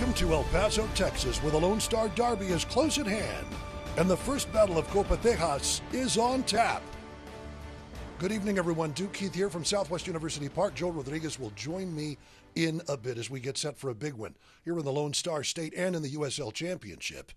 Welcome to El Paso, Texas, where the Lone Star Derby is close at hand, and the first battle of Copa Tejas is on tap. Good evening, everyone. Duke Keith here from Southwest University Park. Joe Rodriguez will join me in a bit as we get set for a big one here in the Lone Star State and in the USL Championship.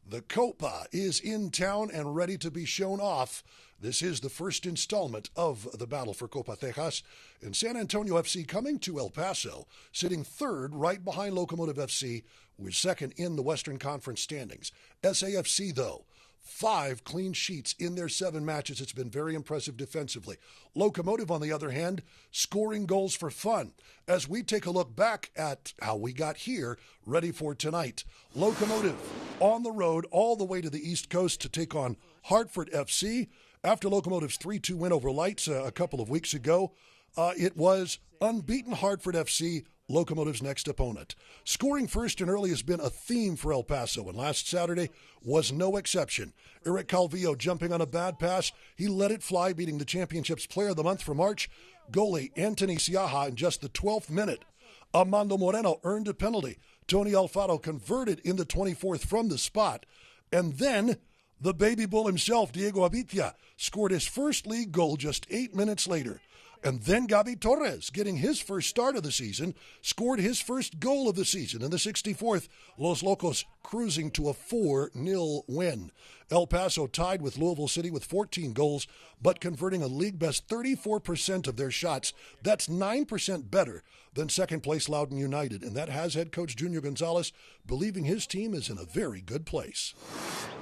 The Copa is in town and ready to be shown off. This is the first installment of the battle for Copa Tejas, and San Antonio FC coming to El Paso, sitting third right behind Locomotive FC, with second in the Western Conference standings. SAFC, though, 5 clean sheets in their 7 matches. It's been very impressive defensively. Locomotive, on the other hand, scoring goals for fun. As we take a look back at how we got here, ready for tonight. Locomotive on the road all the way to the East Coast to take on Hartford FC. After Locomotive's 3-2 win over Lights a couple of weeks ago, it was unbeaten Hartford FC, Locomotive's next opponent. Scoring first and early has been a theme for El Paso, and last Saturday was no exception. Eric Calvillo jumping on a bad pass. He let it fly, beating the championship's player of the month for March, goalie Anthony Siaha, in just the 12th minute. Armando Moreno earned a penalty. Tony Alfaro converted in the 24th from the spot. And then the baby bull himself, Diego Abitia, scored his first league goal just 8 minutes later. And then Gabi Torres, getting his first start of the season, scored his first goal of the season. In the 64th, Los Locos cruising to a 4-0 win. El Paso tied with Louisville City with 14 goals, but converting a league-best 34% of their shots. That's 9% better than second-place Loudoun United, and that has head coach Junior Gonzalez believing his team is in a very good place.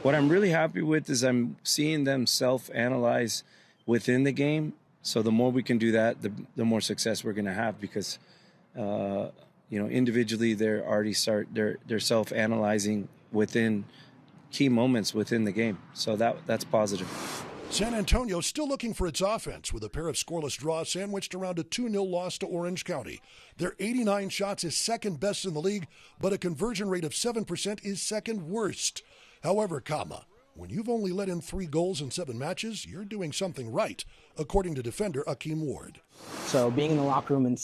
What I'm really happy with is I'm seeing them self-analyze within the game. So the more we can do that, the more success we're going to have, because, individually they're already they're self-analyzing within key moments within the game. So that's positive. San Antonio still looking for its offense with a pair of scoreless draws sandwiched around a 2-0 loss to Orange County. Their 89 shots is second best in the league, but a conversion rate of 7% is second worst. However, when you've only let in 3 goals in 7 matches, you're doing something right, according to defender Akeem Ward. So being in the locker room and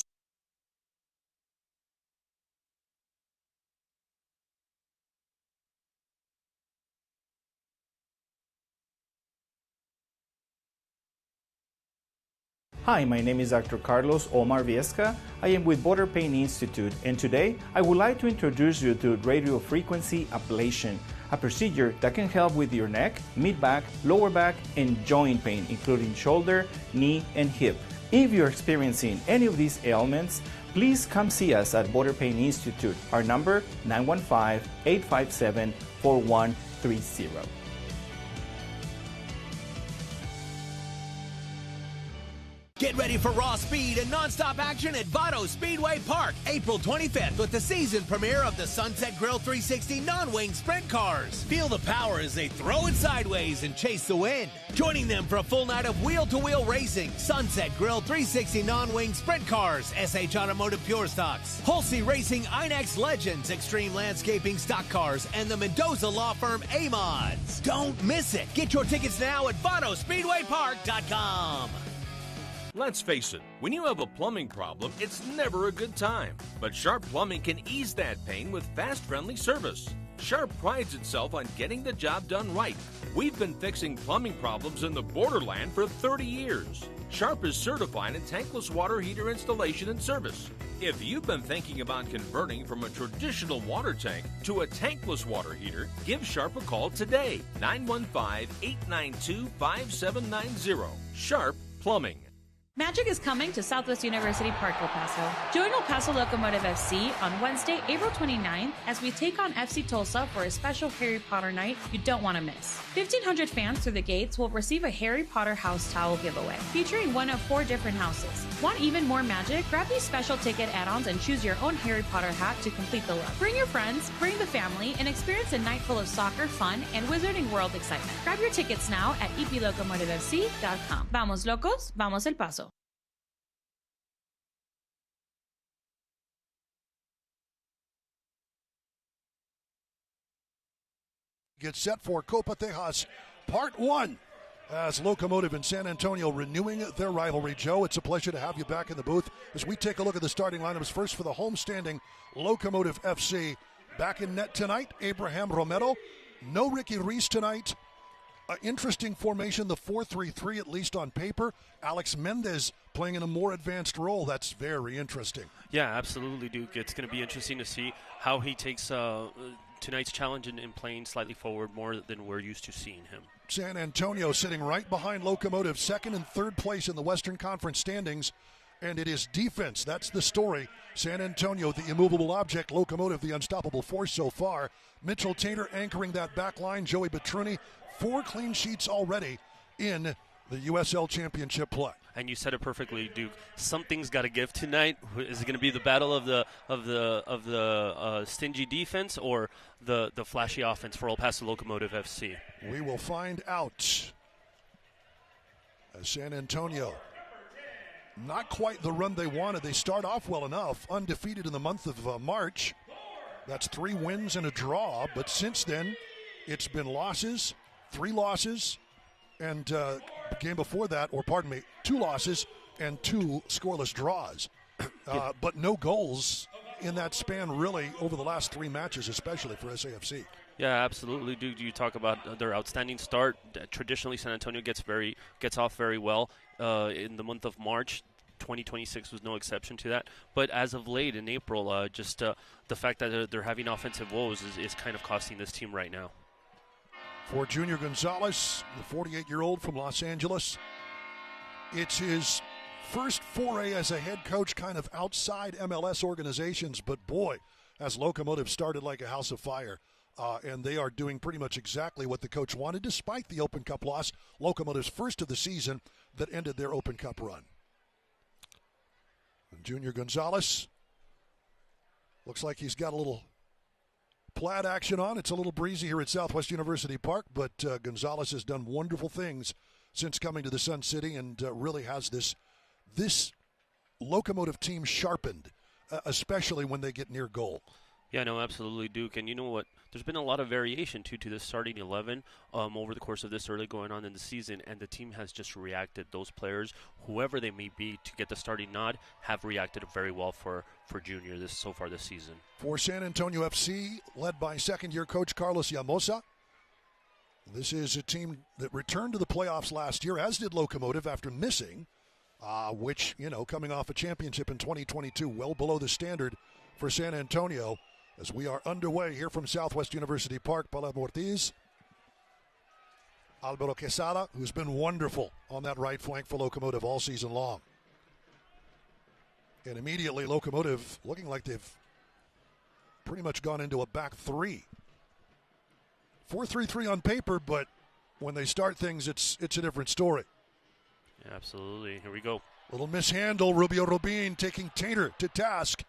Hi, my name is Dr. Carlos Omar Viesca. I am with Border Pain Institute, and today I would like to introduce you to radiofrequency ablation, a procedure that can help with your neck, mid-back, lower back, and joint pain, including shoulder, knee, and hip. If you're experiencing any of these ailments, please come see us at Border Pain Institute. Our number, 915-857-4130. Get ready for raw speed and nonstop action at Vado Speedway Park, April 25th, with the season premiere of the Sunset Grill 360 non-wing sprint cars. Feel the power as they throw it sideways and chase the wind. Joining them for a full night of wheel-to-wheel racing, Sunset Grill 360 non-wing sprint cars, SH Automotive Pure Stocks, Halsey Racing INEX Legends, Extreme Landscaping Stock Cars, and the Mendoza law firm A-Mods. Don't miss it. Get your tickets now at VadoSpeedwayPark.com. Let's face it, when you have a plumbing problem, it's never a good time. But Sharp Plumbing can ease that pain with fast, friendly service. Sharp prides itself on getting the job done right. We've been fixing plumbing problems in the borderland for 30 years. Sharp is certified in tankless water heater installation and service. If you've been thinking about converting from a traditional water tank to a tankless water heater, give Sharp a call today, 915-892-5790. Sharp Plumbing. Magic is coming to Southwest University Park, El Paso. Join El Paso Locomotive FC on Wednesday, April 29th, as we take on FC Tulsa for a special Harry Potter night you don't want to miss. 1,500 fans through the gates will receive a Harry Potter house towel giveaway, featuring one of 4 different houses. Want even more magic? Grab these special ticket add-ons and choose your own Harry Potter hat to complete the look. Bring your friends, bring the family, and experience a night full of soccer, fun, and Wizarding World excitement. Grab your tickets now at eplocomotivefc.com. Vamos locos, vamos El Paso. Get set for Copa Tejas Part 1 as Locomotive and San Antonio renewing their rivalry. Joe, it's a pleasure to have you back in the booth as we take a look at the starting lineups. First for the homestanding Locomotive FC, back in net tonight, Abraham Romero. No Ricky Reese tonight. Interesting formation, the 4-3-3, at least on paper. Alex Mendez playing in a more advanced role. That's very interesting. Yeah, absolutely, Duke. It's going to be interesting to see how he takes tonight's challenge in playing slightly forward more than we're used to seeing him. San Antonio sitting right behind Locomotive, second and third place in the Western Conference standings. And it is defense. That's the story. San Antonio, the immovable object. Locomotive, the unstoppable force so far. Mitchell Tainter anchoring that back line. Joey Petruni, 4 clean sheets already in the USL Championship play. And you said it perfectly, Duke. Something's got to give tonight. Is it going to be the battle of the stingy defense or the flashy offense for El Paso Locomotive FC? We will find out. As San Antonio, not quite the run they wanted. They start off well enough, undefeated in the month of March. That's 3 wins and a draw. But since then, it's been losses, 3 losses, and the game before that, 2 losses and 2 scoreless draws. But no goals in that span, really, over the last 3 matches, especially for SAFC. Yeah, absolutely, Duke. You talk about their outstanding start. Traditionally, San Antonio gets off very well in the month of March. 2026 was no exception to that. But as of late in April, the fact that they're having offensive woes is kind of costing this team right now. For Junior Gonzalez, the 48-year-old from Los Angeles, it's his first foray as a head coach kind of outside MLS organizations. But boy, has Locomotive started like a house of fire. And they are doing pretty much exactly what the coach wanted, despite the Open Cup loss. Locomotive's first of the season that ended their Open Cup run. And Junior Gonzalez looks like he's got a little plaid action on. It's a little breezy here at Southwest University Park, but Gonzalez has done wonderful things since coming to the Sun City and really has this Locomotive team sharpened, especially when they get near goal. Yeah, no, absolutely, Duke. And you know what? There's been a lot of variation, too, to the starting 11 over the course of this early going on in the season, and the team has just reacted. Those players, whoever they may be, to get the starting nod, have reacted very well for Junior so far this season. For San Antonio FC, led by second-year coach Carlos Llamosa, this is a team that returned to the playoffs last year, as did Locomotive after missing, which, coming off a championship in 2022, well below the standard for San Antonio. As we are underway here from Southwest University Park, Palermo Ortiz, Alvaro Quesada, who's been wonderful on that right flank for Locomotive all season long. And immediately Locomotive looking like they've pretty much gone into a back 3. 4-3-3 on paper, but when they start things, it's a different story. Yeah, absolutely. Here we go. Little mishandle. Rubio Rubin taking Tainter to task.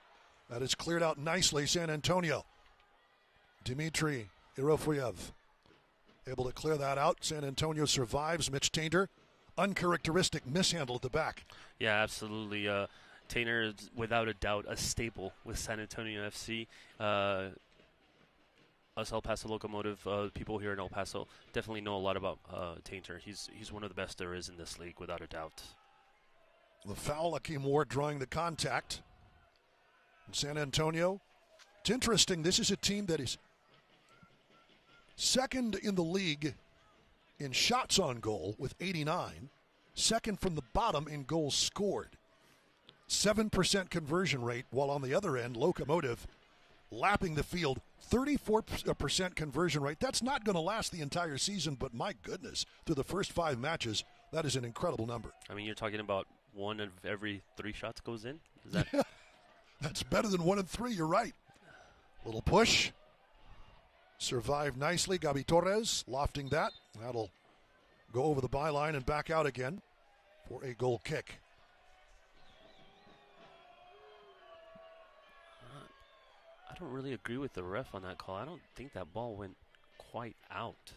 That is cleared out nicely, San Antonio. Dimitri Irofuyev able to clear that out. San Antonio survives. Mitch Tainter, uncharacteristic mishandle at the back. Yeah, absolutely. Tainter is without a doubt a staple with San Antonio FC. Us El Paso Locomotive people here in El Paso definitely know a lot about Tainter. He's one of the best there is in this league, without a doubt. The foul, Akeem Ward drawing the contact. San Antonio, it's interesting. This is a team that is second in the league in shots on goal with 89, second from the bottom in goals scored. 7% conversion rate, while on the other end, Locomotive lapping the field, 34% conversion rate. That's not going to last the entire season, but my goodness, through the first 5 matches, that is an incredible number. I mean, you're talking about 1 of every 3 shots goes in? Is that... Yeah. That's better than 1 and 3. You're right. Little push. Survived nicely. Gabi Torres lofting that. That'll go over the byline and back out again for a goal kick. I don't really agree with the ref on that call. I don't think that ball went quite out.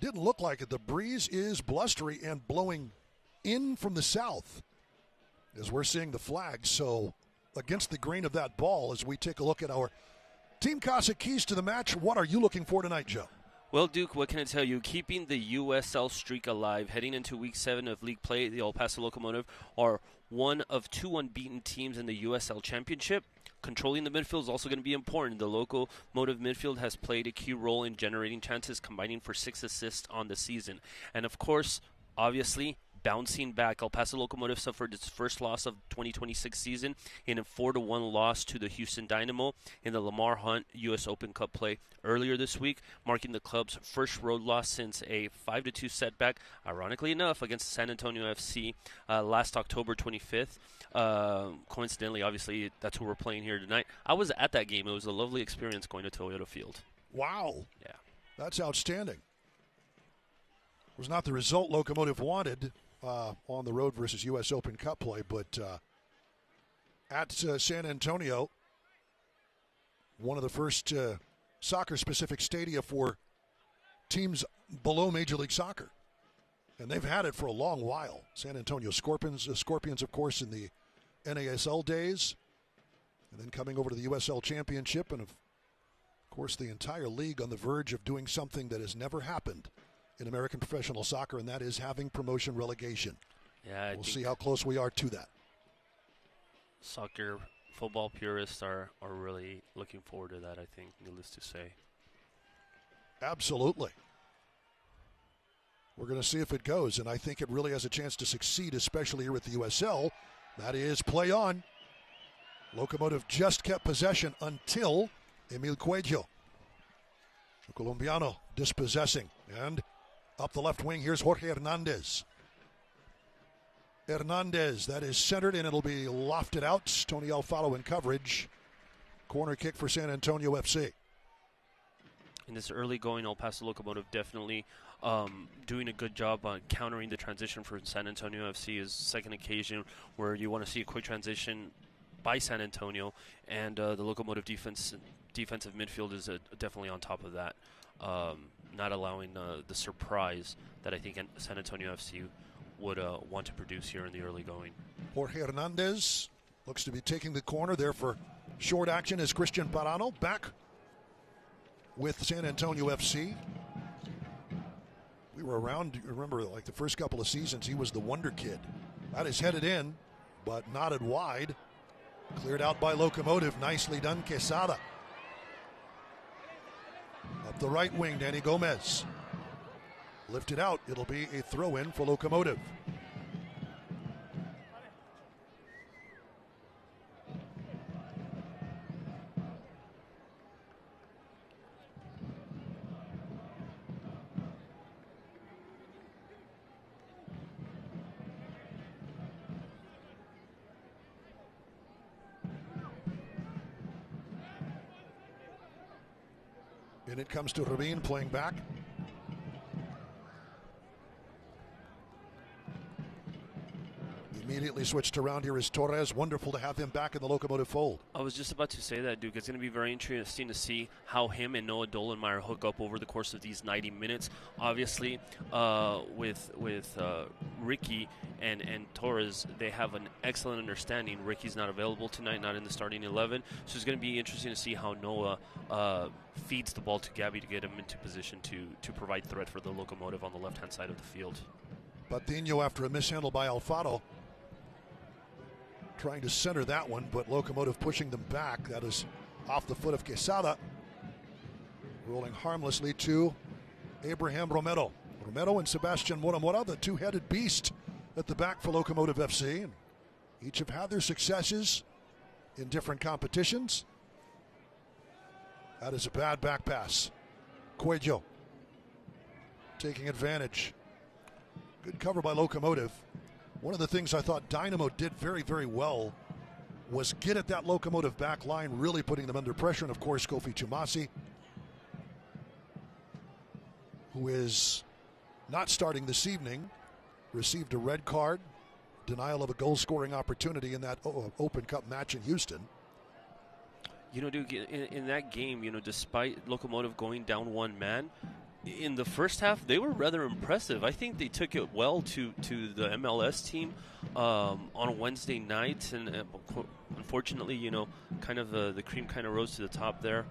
Didn't look like it. The breeze is blustery and blowing in from the south as we're seeing the flag. So against the grain of that ball, as we take a look at our Team Casa keys to the match, what are you looking for tonight, Joe? Well, Duke, what can I tell you? Keeping the USL streak alive, heading into Week 7 of league play, the El Paso Locomotive are one of 2 unbeaten teams in the USL Championship. controlling the midfield is also going to be important. The Locomotive midfield has played a key role in generating chances, combining for 6 assists on the season. And of course, obviously, bouncing back, El Paso Locomotive suffered its first loss of 2026 season in a 4-1 loss to the Houston Dynamo in the Lamar Hunt U.S. Open Cup play earlier this week, marking the club's first road loss since a 5-2 setback, ironically enough, against San Antonio FC last October 25th. Coincidentally, obviously, that's who we're playing here tonight. I was at that game. It was a lovely experience going to Toyota Field. Wow. Yeah. That's outstanding. It was not the result Locomotive wanted on the road versus U.S. Open Cup play, but at San Antonio, one of the first soccer-specific stadia for teams below Major League Soccer. And they've had it for a long while. San Antonio Scorpions, of course, in the NASL days, and then coming over to the USL Championship, and of course the entire league on the verge of doing something that has never happened in American professional soccer, and that is having promotion relegation. Yeah, we'll see how close we are to that. Soccer, football purists are really looking forward to that, I think, needless to say. Absolutely. We're going to see if it goes, and I think it really has a chance to succeed, especially here at the USL. That is play on. Locomotive just kept possession until Emil Cuello. The Colombiano dispossessing. And up the left wing, here's Jorge Hernandez. Hernandez, that is centered, and it'll be lofted out. Tony Alfaro in coverage. Corner kick for San Antonio FC. In this early going, El Paso Locomotive definitely doing a good job on countering the transition for San Antonio FC. Is second occasion where you want to see a quick transition by San Antonio, and the Locomotive defensive midfield is definitely on top of that, not allowing the surprise that I think San Antonio FC would want to produce here in the early going. Jorge Hernandez looks to be taking the corner there for short action as Christian Parano back with San Antonio FC. We were around, remember, like the first couple of seasons, he was the wonder kid. That is headed in, but knotted wide. Cleared out by Locomotive. Nicely done, Quesada. Up the right wing, Danny Gomez. Lifted out. It'll be a throw-in for Locomotive. And it comes to Rabin playing back. Immediately switched around here is Torres. Wonderful to have him back in the Locomotive fold. I was just about to say that, Duke. It's going to be very interesting to see how him and Noah Dolenmeyer hook up over the course of these 90 minutes. Obviously, with Ricky and Torres, they have an excellent understanding. Ricky's not available tonight, not in the starting 11. So it's going to be interesting to see how Noah feeds the ball to Gabby to get him into position to provide threat for the Locomotive on the left-hand side of the field. Patino, after a mishandle by Alfaro, trying to center that one, but Locomotive pushing them back. That is off the foot of Quesada. Rolling harmlessly to Abraham Romero. Romero and Sebastian Mora, the two-headed beast at the back for Locomotive FC. And each have had their successes in different competitions. That is a bad back pass. Cuello taking advantage. Good cover by Locomotive. One of the things I thought Dynamo did very, very well was get at that Locomotive back line, really putting them under pressure. And of course, Kofi Chumasi, who is not starting this evening, received a red card, denial of a goal-scoring opportunity in that Open Cup match in Houston. You know, Duke, in that game, you know, despite Locomotive going down one man, in the first half, they were rather impressive. I think they took it well to the MLS team on Wednesday night, and unfortunately, you know, kind of the cream kind of rose to the top there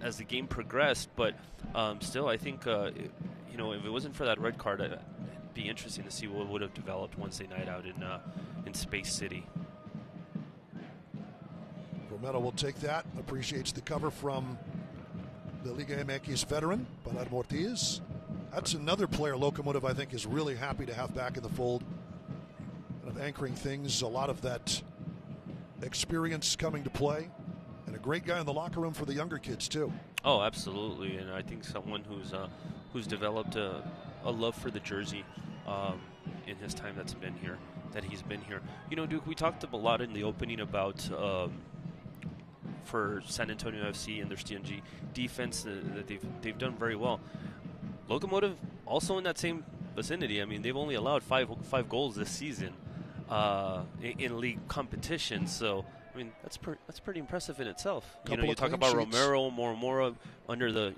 as the game progressed. But still, I think you know, if it wasn't for that red card, it'd be interesting to see what would have developed Wednesday night out in Space City. Romero will take that. Appreciates the cover from the Liga MX veteran, Bernard Ortiz. That's another player Locomotive, I think, is really happy to have back in the fold. Kind of anchoring things, a lot of that experience coming to play. And a great guy in the locker room for the younger kids, too. Oh, absolutely. And I think someone who's developed a love for the jersey in his time that he's been here. You know, Duke, we talked a lot in the opening about for San Antonio FC and their CNG defense that they've done very well. Locomotive also in that same vicinity. I mean, they've only allowed five goals this season in league competition. So, I mean, that's pretty impressive in itself. You talk about Romero, Mora under the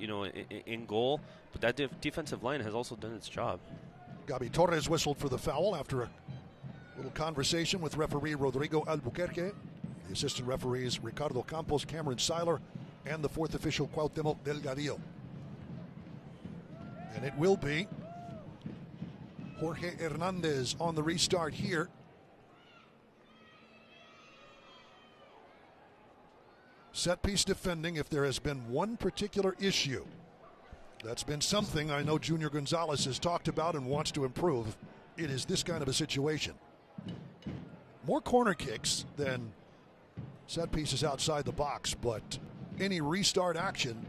in goal, but that defensive line has also done its job. Gabi Torres whistled for the foul after a little conversation with referee Rodrigo Albuquerque, the assistant referees Ricardo Campos, Cameron Seiler, and the fourth official Cuauhtemoc Delgadillo. And it will be Jorge Hernandez on the restart here. Set piece defending, if there has been one particular issue, that's been something I know Junior Gonzalez has talked about and wants to improve. It is this kind of a situation. More corner kicks than set pieces outside the box, but any restart action,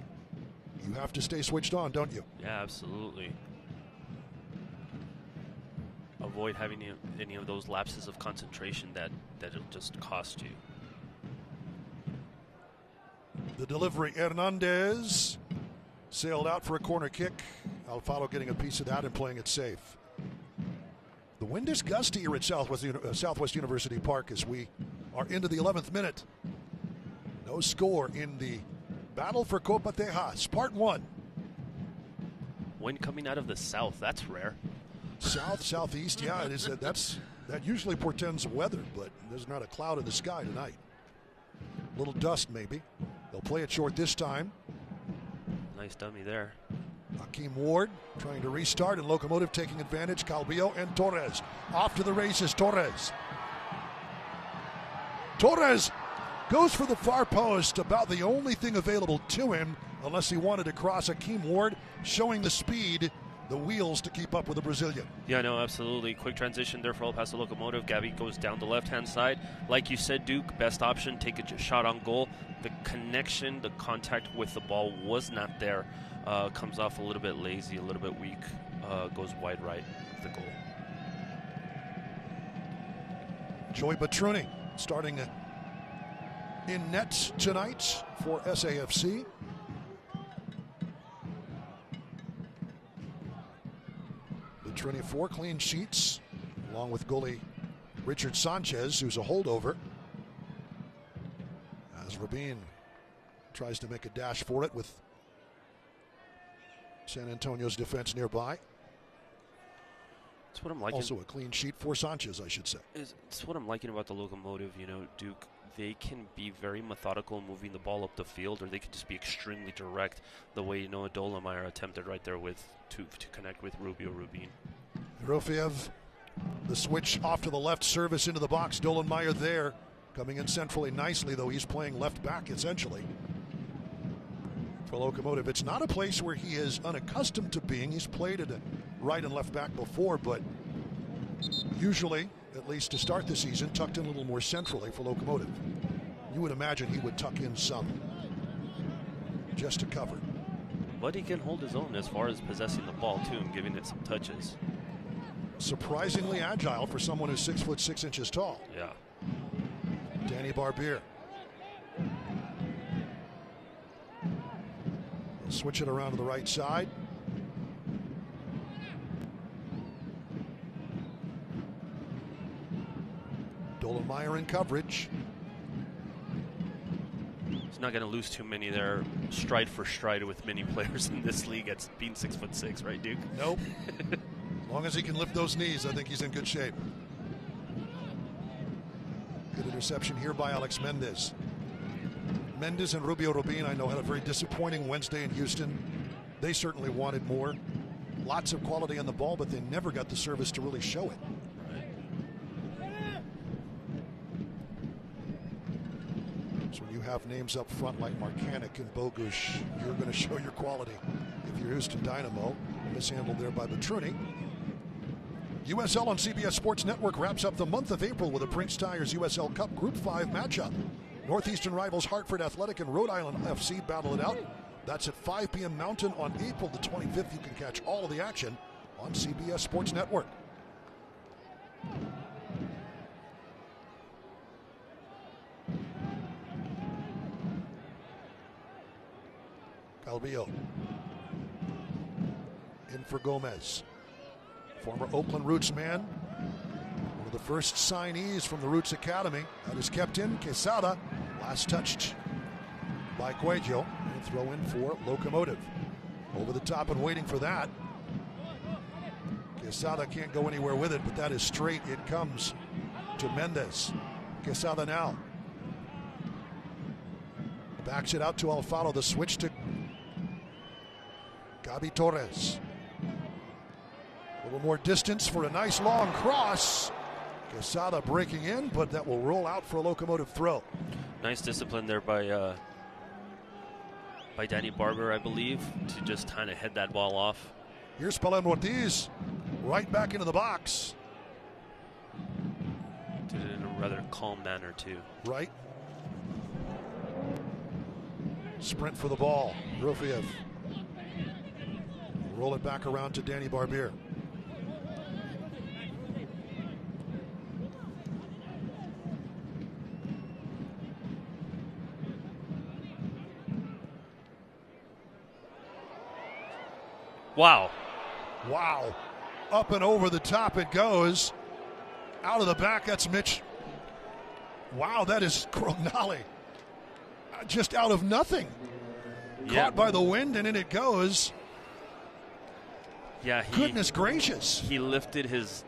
you have to stay switched on, don't you? Yeah, absolutely. Avoid having any of those lapses of concentration that'll just cost you. The delivery, Hernandez sailed out for a corner kick. Alfaro getting a piece of that and playing it safe. The wind is gusty here at Southwest University Park as we are into the 11th minute. No score in the battle for Copa Tejas, part 1. Wind coming out of the south, that's rare. Southeast, yeah, it is. That usually portends weather, but there's not a cloud in the sky tonight. A little dust maybe. They'll play it short this time. Nice dummy there. Hakeem Ward trying to restart, and Locomotive taking advantage. Calvillo and Torres. Off to the races, Torres. Torres goes for the far post, about the only thing available to him, unless he wanted to cross. Hakeem Ward showing the speed, the wheels to keep up with the Brazilian. Yeah, no, absolutely. Quick transition there for El Paso Locomotive. Gabi goes down the left-hand side. Like you said, Duke, best option, take a shot on goal. The connection, the contact with the ball was not there. Comes off a little bit lazy, a little bit weak. Goes wide right of the goal. Joy Batruni starting in net tonight for SAFC. Batruni 4 clean sheets, along with goalie Richard Sanchez, who's a holdover. As Rabin tries to make a dash for it with San Antonio's defense nearby. That's what I'm liking. Also a clean sheet for Sanchez, I should say. It's what I'm liking about the Locomotive, Duke. They can be very methodical in moving the ball up the field, or they can just be extremely direct, the way Dolomeyer attempted right there to connect with Rubio Rubin. Rofiev, the switch off to the left, service into the box. Dolomeyer there, coming in centrally nicely, though he's playing left back essentially. For Locomotive, it's not a place where he is unaccustomed to being. He's played at a right and left back before, but usually, at least to start the season, tucked in a little more centrally for Locomotive. You would imagine he would tuck in some just to cover. But he can hold his own as far as possessing the ball too and giving it some touches. Surprisingly agile for someone who's 6'6" tall. Yeah. Danny Barbier. Switch it around to the right side. Dolomeyer in coverage. He's not going to lose too many there, stride for stride with many players in this league at being 6'6", right, Duke? Nope. As long as he can lift those knees, I think he's in good shape. Good interception here by Alex Mendez. Mendez and Rubio Rubin, I know, had a very disappointing Wednesday in Houston. They certainly wanted more. Lots of quality on the ball, but they never got the service to really show it. So when you have names up front like Marcanic and Bogusz, you're going to show your quality. If you're Houston Dynamo, mishandled there by Petruni. USL on CBS Sports Network wraps up the month of April with a Brinks Tires USL Cup Group 5 matchup. Northeastern rivals Hartford Athletic and Rhode Island FC battle it out. That's at 5 p.m. Mountain on April the 25th. You can catch all of the action on CBS Sports Network. Calvillo in for Gomez. Former Oakland Roots man. One of the first signees from the Roots Academy. That is kept in. Quesada, last touched by Cuello. And throw in for Locomotive. Over the top and waiting for that. Quesada can't go anywhere with it, but that is straight. It comes to Mendez. Quesada now. Backs it out to Alfaro. The switch to Gabi Torres. A little more distance for a nice long cross. Quesada breaking in, but that will roll out for a Locomotive throw. Nice discipline there by Danny Barber, I believe, to just kind of head that ball off. Here's Palen Ortiz, right back into the box. Did it in a rather calm manner, too. Right. Sprint for the ball. Rufiev. Roll it back around to Danny Barbier. Wow. Wow. Up and over the top it goes. Out of the back, that's Mitch. Wow, that is Crognale. Just out of nothing. Yeah. Caught by the wind, and in it goes. Yeah, goodness gracious. He lifted his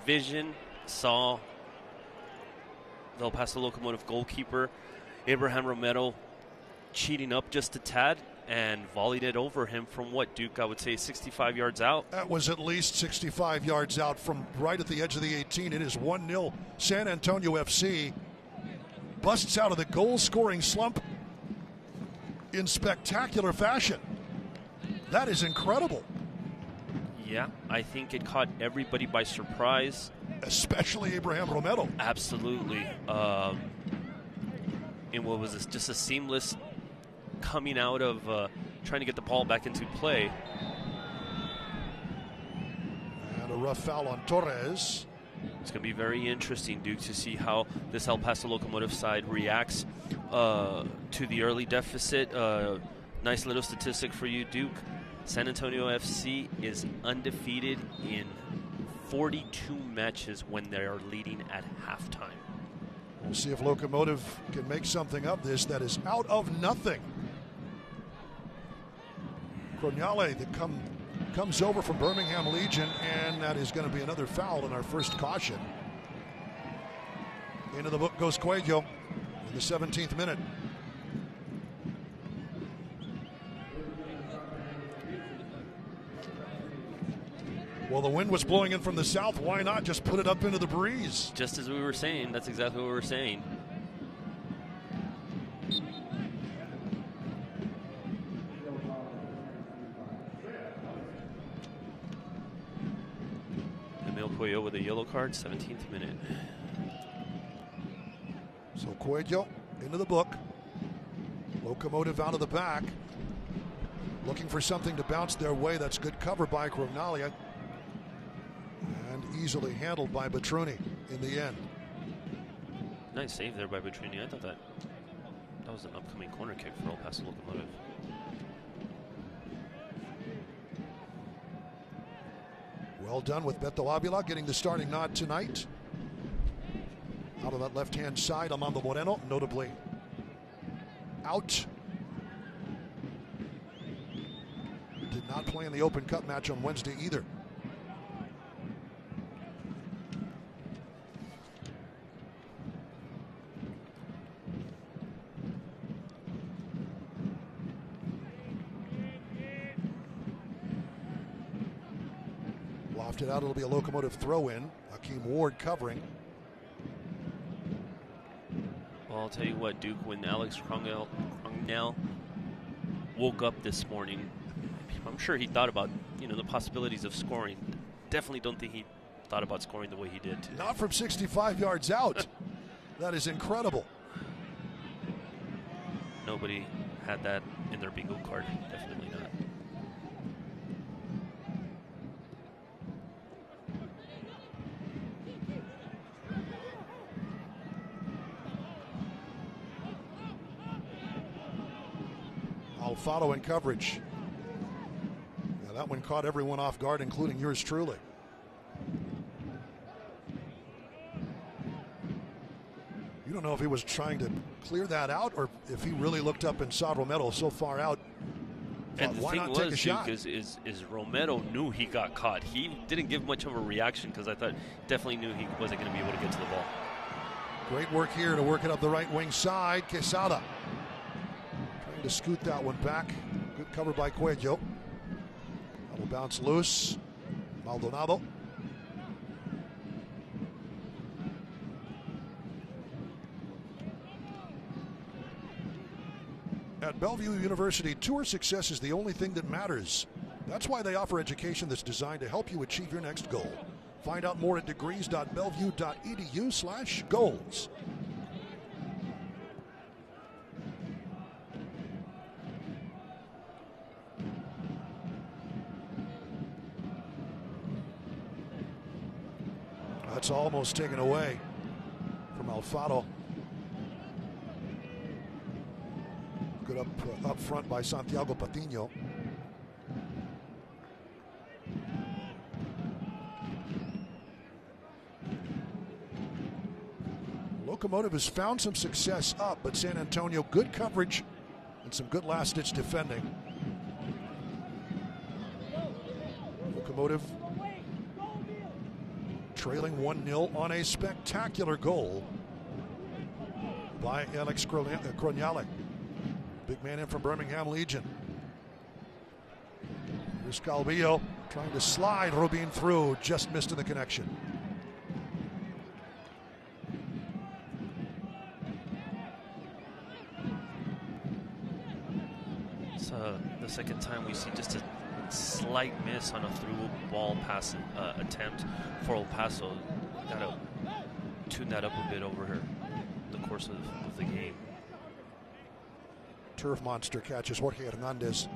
vision, saw the El Paso Locomotive goalkeeper, Abraham Romero, cheating up just a tad and volleyed it over him from what, Duke? I would say 65 yards out. That was at least 65 yards out from right at the edge of the 18. It is 1-0 San Antonio FC. Busts out of the goal-scoring slump in spectacular fashion. That is incredible. Yeah, I think it caught everybody by surprise. Especially Abraham Romero. Absolutely. And what was this? Just a seamless coming out of trying to get the ball back into play. And a rough foul on Torres. It's going to be very interesting, Duke, to see how this El Paso Locomotive side reacts to the early deficit. Nice little statistic for you, Duke. San Antonio FC is undefeated in 42 matches when they are leading at halftime. We'll see if Locomotive can make something of this that is out of nothing. Crognale that comes over from Birmingham Legion, and that is going to be another foul in our first caution. Into the book goes Cuello in the 17th minute. Well, the wind was blowing in from the south. Why not just put it up into the breeze? Just as we were saying. That's exactly what we were saying. Emil Cuello with a yellow card, 17th minute. So Cuello into the book. Locomotive out of the back. Looking for something to bounce their way. That's good cover by Crognale. And easily handled by Petruni in the end. Nice save there by Petruni. I thought that was an upcoming corner kick for El Paso Locomotive. Well done with Beto Avila getting the starting nod tonight. Out of that left-hand side, Armando Moreno, notably out. Did not play in the Open Cup match on Wednesday either. Lofted out, it'll be a Locomotive throw-in. Hakeem Ward covering. Well, I'll tell you what, Duke, when Alex Crongnell woke up this morning, I'm sure he thought about, the possibilities of scoring. Definitely don't think he thought about scoring the way he did today. Not from 65 yards out. That is incredible. Nobody had that in their bingo card. Definitely not. Alfaro in coverage. Yeah, that one caught everyone off guard, including yours truly. You don't know if he was trying to clear that out or if he really looked up and saw Romero so far out. And the why thing not take a was, shot? Duke, is Romero knew he got caught. He didn't give much of a reaction because I thought definitely knew he wasn't going to be able to get to the ball. Great work here to work it up the right wing side. Quesada trying to scoot that one back. Good cover by Cuello. That'll bounce loose. Maldonado. At Bellevue University, tour success is the only thing that matters. That's why they offer education that's designed to help you achieve your next goal. Find out more at degrees.bellevue.edu/goals. That's almost taken away from Alfaro. Good up front by Santiago Patiño. Locomotive has found some success up, but San Antonio, good coverage and some good last-ditch defending. Locomotive trailing 1-0 on a spectacular goal by Alex Crongnell. Big man in from Birmingham Legion. Here's Calvillo trying to slide Rubin through, just missed in the connection. It's the second time we see just a slight miss on a through ball pass attempt for El Paso. Got to tune that up a bit over here the course of the game. Turf monster catches Jorge Hernandez.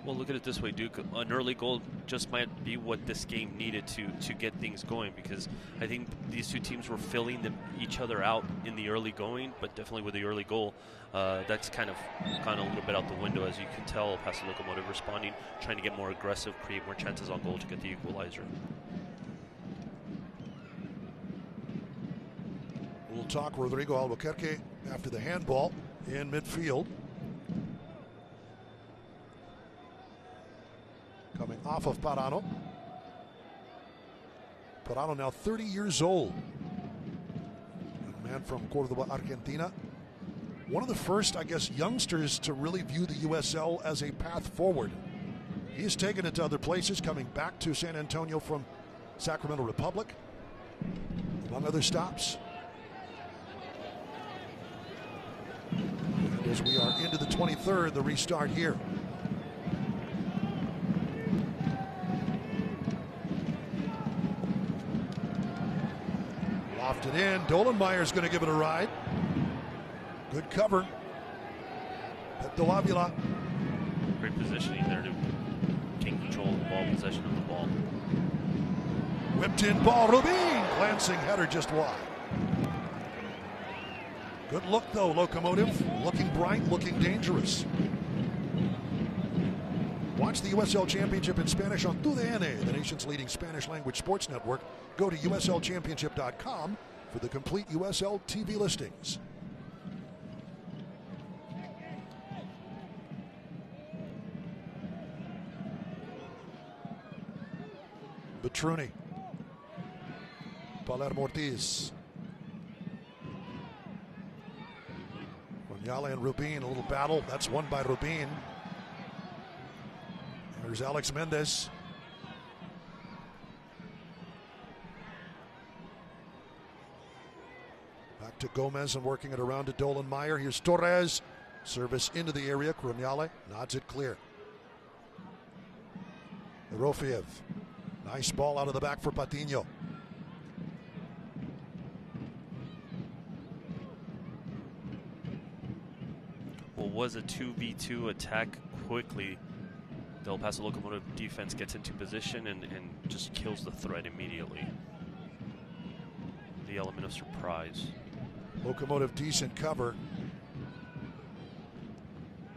Well, look at it this way, Duke. An early goal just might be what this game needed to get things going, because I think these two teams were filling each other out in the early going, but definitely with the early goal, that's kind of gone a little bit out the window, as you can tell. Paso Locomotive responding, trying to get more aggressive, create more chances on goal to get the equalizer. We'll talk Rodrigo Albuquerque after the handball in midfield. Coming off of Parano. Parano now 30 years old. A man from Cordoba, Argentina. One of the first, I guess, youngsters to really view the USL as a path forward. He's taken it to other places, coming back to San Antonio from Sacramento Republic, among other stops. And as we are into the 23rd, the restart here. Lofted in. Dolenmeyer's going to give it a ride. Good cover. Peto Avila. Great positioning there to take control of the ball, possession of the ball. Whipped in ball. Rubin. Glancing header just wide. Good look, though, Locomotive. Looking bright, looking dangerous. Watch the USL Championship in Spanish on TUDN, the nation's leading Spanish language sports network. Go to USLChampionship.com for the complete USL TV listings. Betruni. Palermo Ortiz. Crongnell and Rubin, a little battle. That's won by Rubin. There's Alex Mendez. Back to Gomez and working it around to Dolan Meyer. Here's Torres. Service into the area. Croniale nods it clear. Rofiev. Nice ball out of the back for Patino. Well, was a 2v2 attack quickly. The El Paso Locomotive defense gets into position and just kills the threat immediately. The element of surprise. Locomotive decent cover.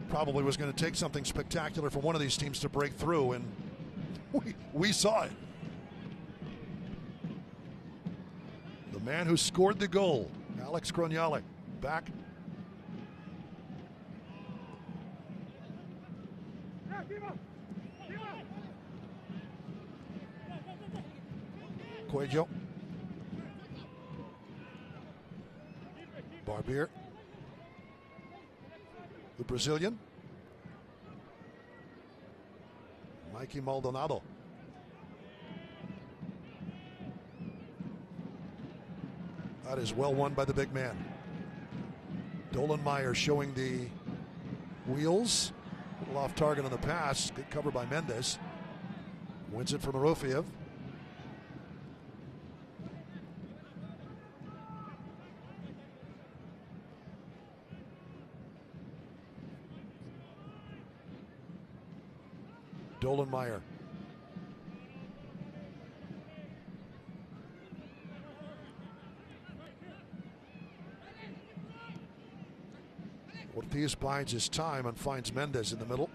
Probably was going to take something spectacular for one of these teams to break through, and we saw it. The man who scored the goal, Alex Croniale, back. Coelho. Barbier. The Brazilian. Mikey Maldonado. That is well won by the big man. Dolan Meyer showing the wheels. A little off target on the pass. Good cover by Mendes. Wins it from Arofiev. Dolan Meyer. Ortiz bides his time and finds Mendes in the middle.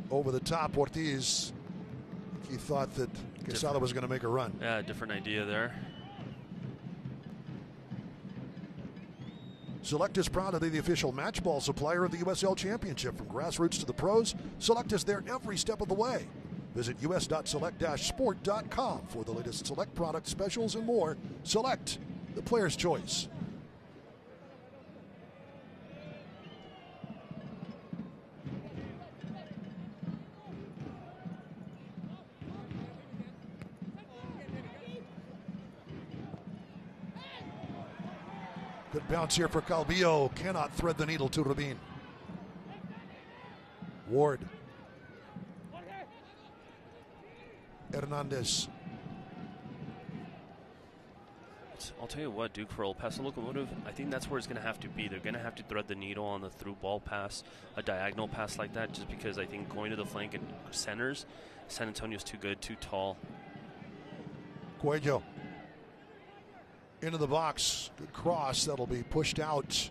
Over the top, Ortiz. He thought that Quesada was going to make a run. Yeah, different idea there. Select is proud to be the official match ball supplier of the USL Championship. From grassroots to the pros, Select is there every step of the way. Visit us.select-sport.com for the latest Select product specials and more. Select, the player's choice. Good bounce here for Calvillo. Cannot thread the needle to Rubin. Ward. Hernandez. I'll tell you what, Duke, for El Paso Locomotive, I think that's where it's going to have to be. They're going to have to thread the needle on the through ball pass, a diagonal pass like that, just because I think going to the flank and centers, San Antonio's too good, too tall. Coelho. Into the box. Good cross. That'll be pushed out.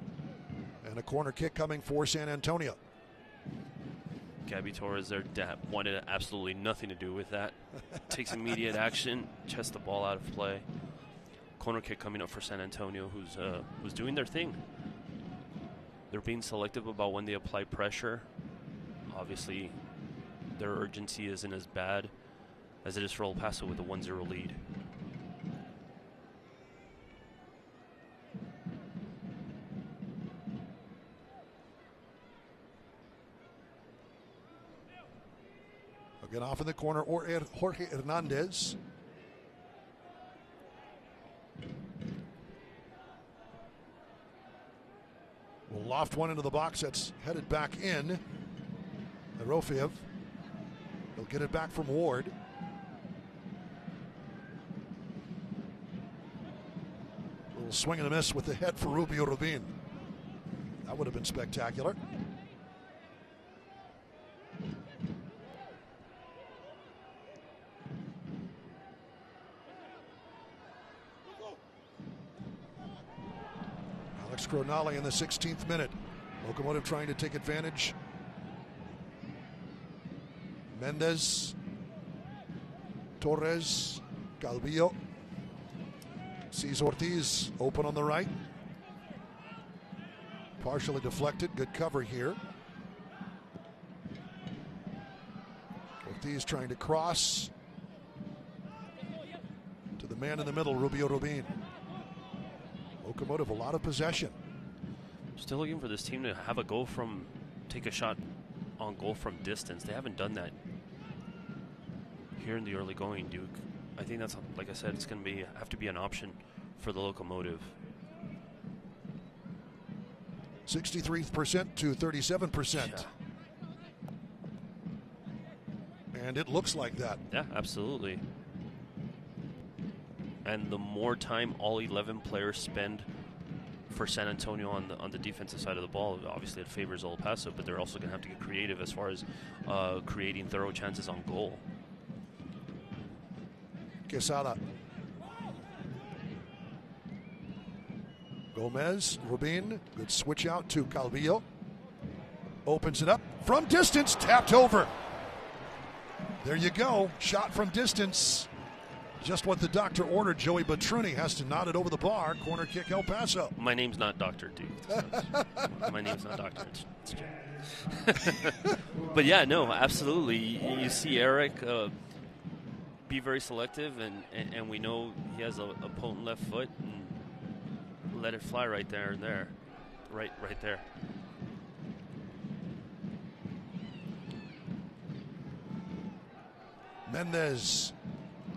And a corner kick coming for San Antonio. Gabby Torres there wanted absolutely nothing to do with that. Takes immediate action, chests the ball out of play. Corner kick coming up for San Antonio, who's doing their thing. They're being selective about when they apply pressure. Obviously, their urgency isn't as bad as it is for El Paso with a 1-0 lead. Again, off in the corner, or Jorge Hernandez. Will loft one into the box. That's headed back in. Arofiev. He'll get it back from Ward. A little swing and a miss with the head for Rubio Rubin. That would have been spectacular. Alex Croniale in the 16th minute. Locomotive trying to take advantage. Mendes. Torres. Calvillo. Sees Ortiz open on the right. Partially deflected. Good cover here. Ortiz trying to cross. To the man in the middle, Rubio Rubin. Locomotive, a lot of possession. Still looking for this team to have a take a shot on goal from distance. They haven't done that. here in the early going, Duke. I think that's, like I said, it's going to have to be an option for the Locomotive. 63% to 37%. Yeah. And it looks like that. Yeah, absolutely. And the more time all 11 players spend for San Antonio on the defensive side of the ball, obviously it favors El Paso, but they're also going to have to get creative as far as creating thorough chances on goal. Quesada. Gomez, Rubin, good switch out to Calvillo. Opens it up from distance, tapped over. There you go, shot from distance. Just what the doctor ordered. Joey Batruni has to nod it over the bar. Corner kick, El Paso. My name's not Dr. Duke. My name's not Doctor. It's Jay. But yeah, no, absolutely. You see Eric be very selective, and we know he has a potent left foot, and let it fly right there and there. Right there. Mendez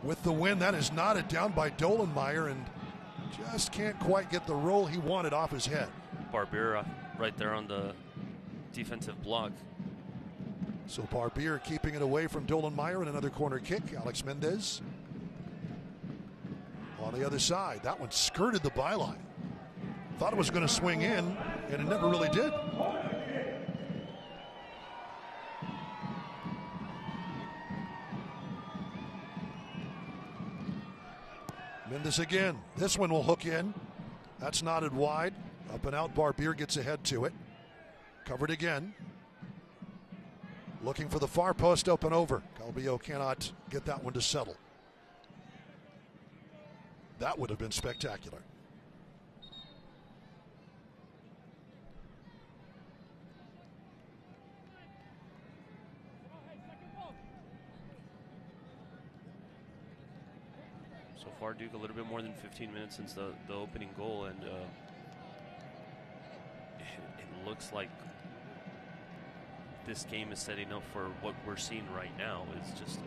with the win. That is knotted down by Dolenmeyer and just can't quite get the roll he wanted off his head. Barbera right there on the defensive block. So Barbier keeping it away from Dolenmeyer, and another corner kick. Alex Mendez on the other side. That one skirted the byline. Thought it was going to swing in, and it never really did. Mendez again. This one will hook in. That's knotted wide. Up and out. Barbier gets ahead to it. Covered again. Looking for the far post, open over. Calvillo cannot get that one to settle. That would have been spectacular. So far, Duke, a little bit more than 15 minutes since the opening goal, and it looks like this game is setting up for what we're seeing right now. It's just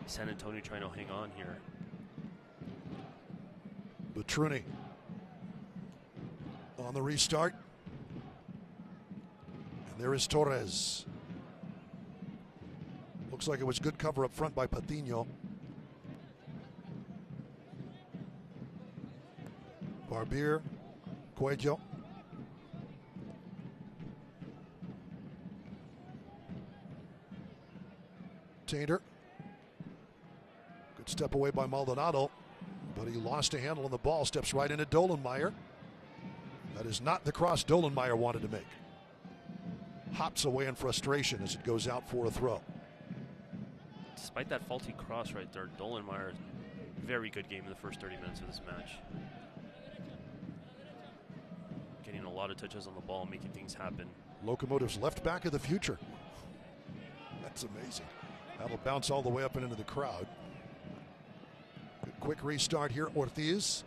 San Antonio trying to hang on here. Batruni on the restart. And there is Torres. Looks like it was good cover up front by Patiño. Barbier, Cuello. Tainter. Good step away by Maldonado, but he lost a handle on the ball, steps right into Dolenmeyer. That is not the cross Dolenmeyer wanted to make. Hops away in frustration as it goes out for a throw. Despite that faulty cross right there, Dolenmeyer, very good game in the first 30 minutes of this match. Getting a lot of touches on the ball, making things happen. Locomotive's left back of the future. That's amazing. That'll bounce all the way up and into the crowd. Good quick restart here, Ortiz.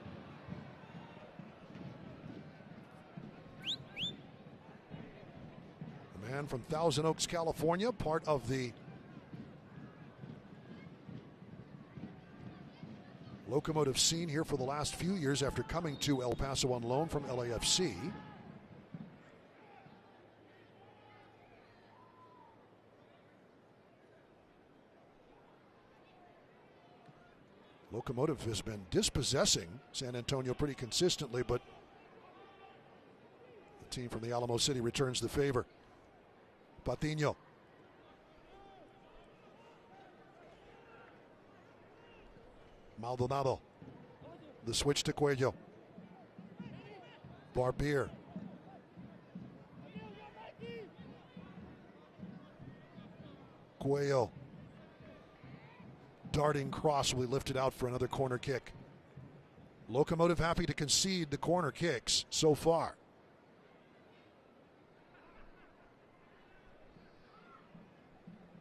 A man from Thousand Oaks, California, part of the Locomotive scene here for the last few years after coming to El Paso on loan from LAFC. Locomotive has been dispossessing San Antonio pretty consistently, but the team from the Alamo City returns the favor. Patiño. Maldonado. The switch to Cuello. Barbier. Cuello. Darting cross will be lifted out for another corner kick. Locomotive happy to concede the corner kicks so far.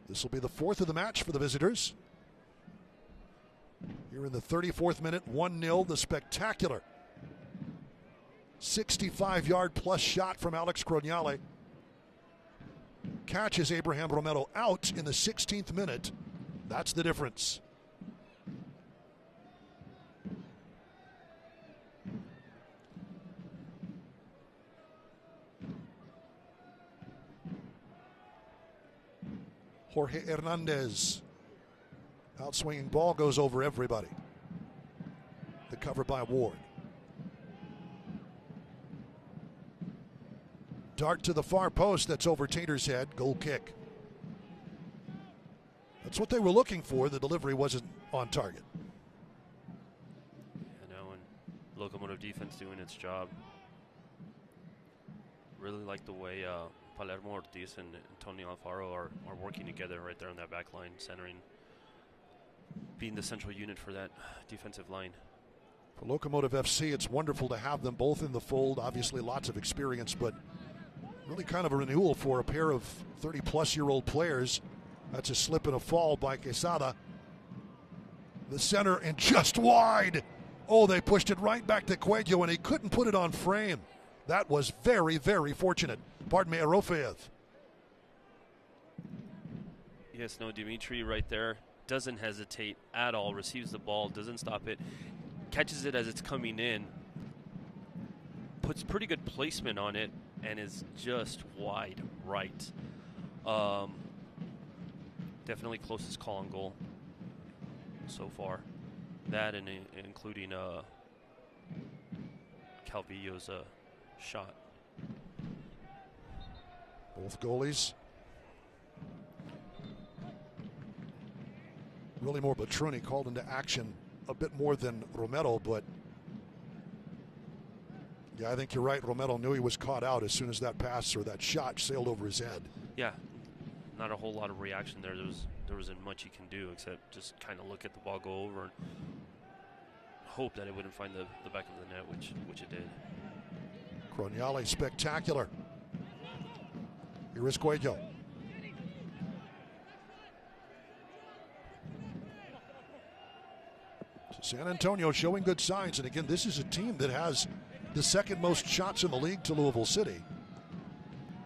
This will be the fourth of the match for the visitors. Here in the 34th minute, 1-0, the spectacular 65-yard plus shot from Alex Crognale. Catches Abraham Romero out in the 16th minute. That's the difference. Jorge Hernandez. Outswinging ball goes over everybody. The cover by Ward. Dart to the far post. That's over Tater's head. Goal kick. That's what they were looking for. The delivery wasn't on target. I know, and Locomotive defense doing its job. Really like the way Palermo Ortiz and Antonio Alfaro are working together right there on that back line, centering, being the central unit for that defensive line. For Locomotive FC, it's wonderful to have them both in the fold. Obviously, lots of experience, but really kind of a renewal for a pair of 30-plus-year-old players. That's a slip and a fall by Quesada. The center and just wide. Oh, they pushed it right back to Cuello, and he couldn't put it on frame. That was very, very fortunate. Pardon me, Arofeev. Yes, no, Dimitri right there doesn't hesitate at all, receives the ball, doesn't stop it, catches it as it's coming in, puts pretty good placement on it, and is just wide right. Definitely closest call on goal so far. That and including Calvillo's shot. Both goalies. Really more Batruni called into action a bit more than Romero, but yeah, I think you're right. Romero knew he was caught out as soon as that pass or that shot sailed over his head. Yeah, not a whole lot of reaction there. There wasn't much he can do except just kind of look at the ball go over and hope that it wouldn't find the back of the net, which it did. Croniale spectacular. Here is Cuello. San Antonio showing good signs, and again, this is a team that has the second most shots in the league to Louisville City.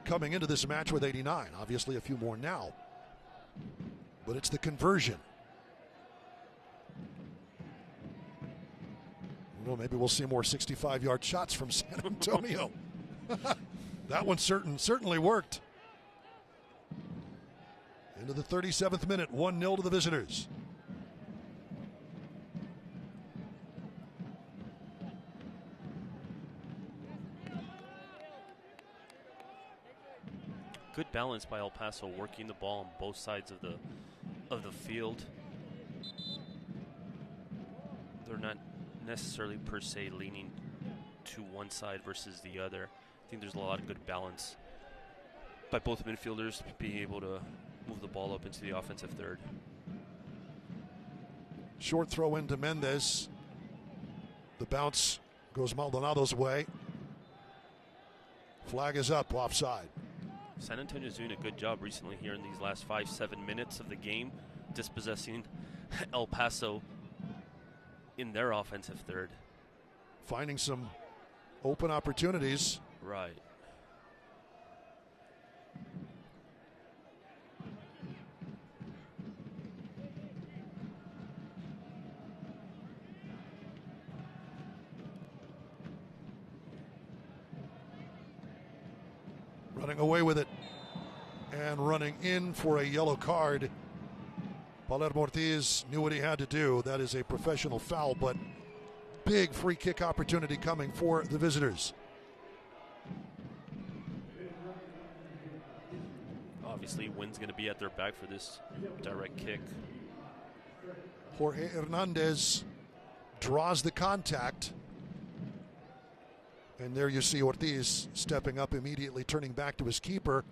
Coming into this match with 89, obviously a few more now, but it's the conversion. Well, maybe we'll see more 65-yard shots from San Antonio. That one certainly worked. Into the 37th minute, 1-0 to the visitors. Good balance by El Paso, working the ball on both sides of the field. They're not necessarily per se leaning to one side versus the other. I think there's a lot of good balance by both midfielders being able to move the ball up into the offensive third. Short throw into Mendez. The bounce goes Maldonado's way. Flag is up, offside. San Antonio's doing a good job recently here in these last 5-7 minutes of the game, dispossessing El Paso in their offensive third. Finding some open opportunities. Right. Running away with it and running in for a yellow card. Palermo Ortiz knew what he had to do. That is a professional foul, but big free kick opportunity coming for the visitors. Obviously, wind's going to be at their back for this direct kick. Jorge Hernandez draws the contact. And there you see Ortiz stepping up immediately, turning back to his keeper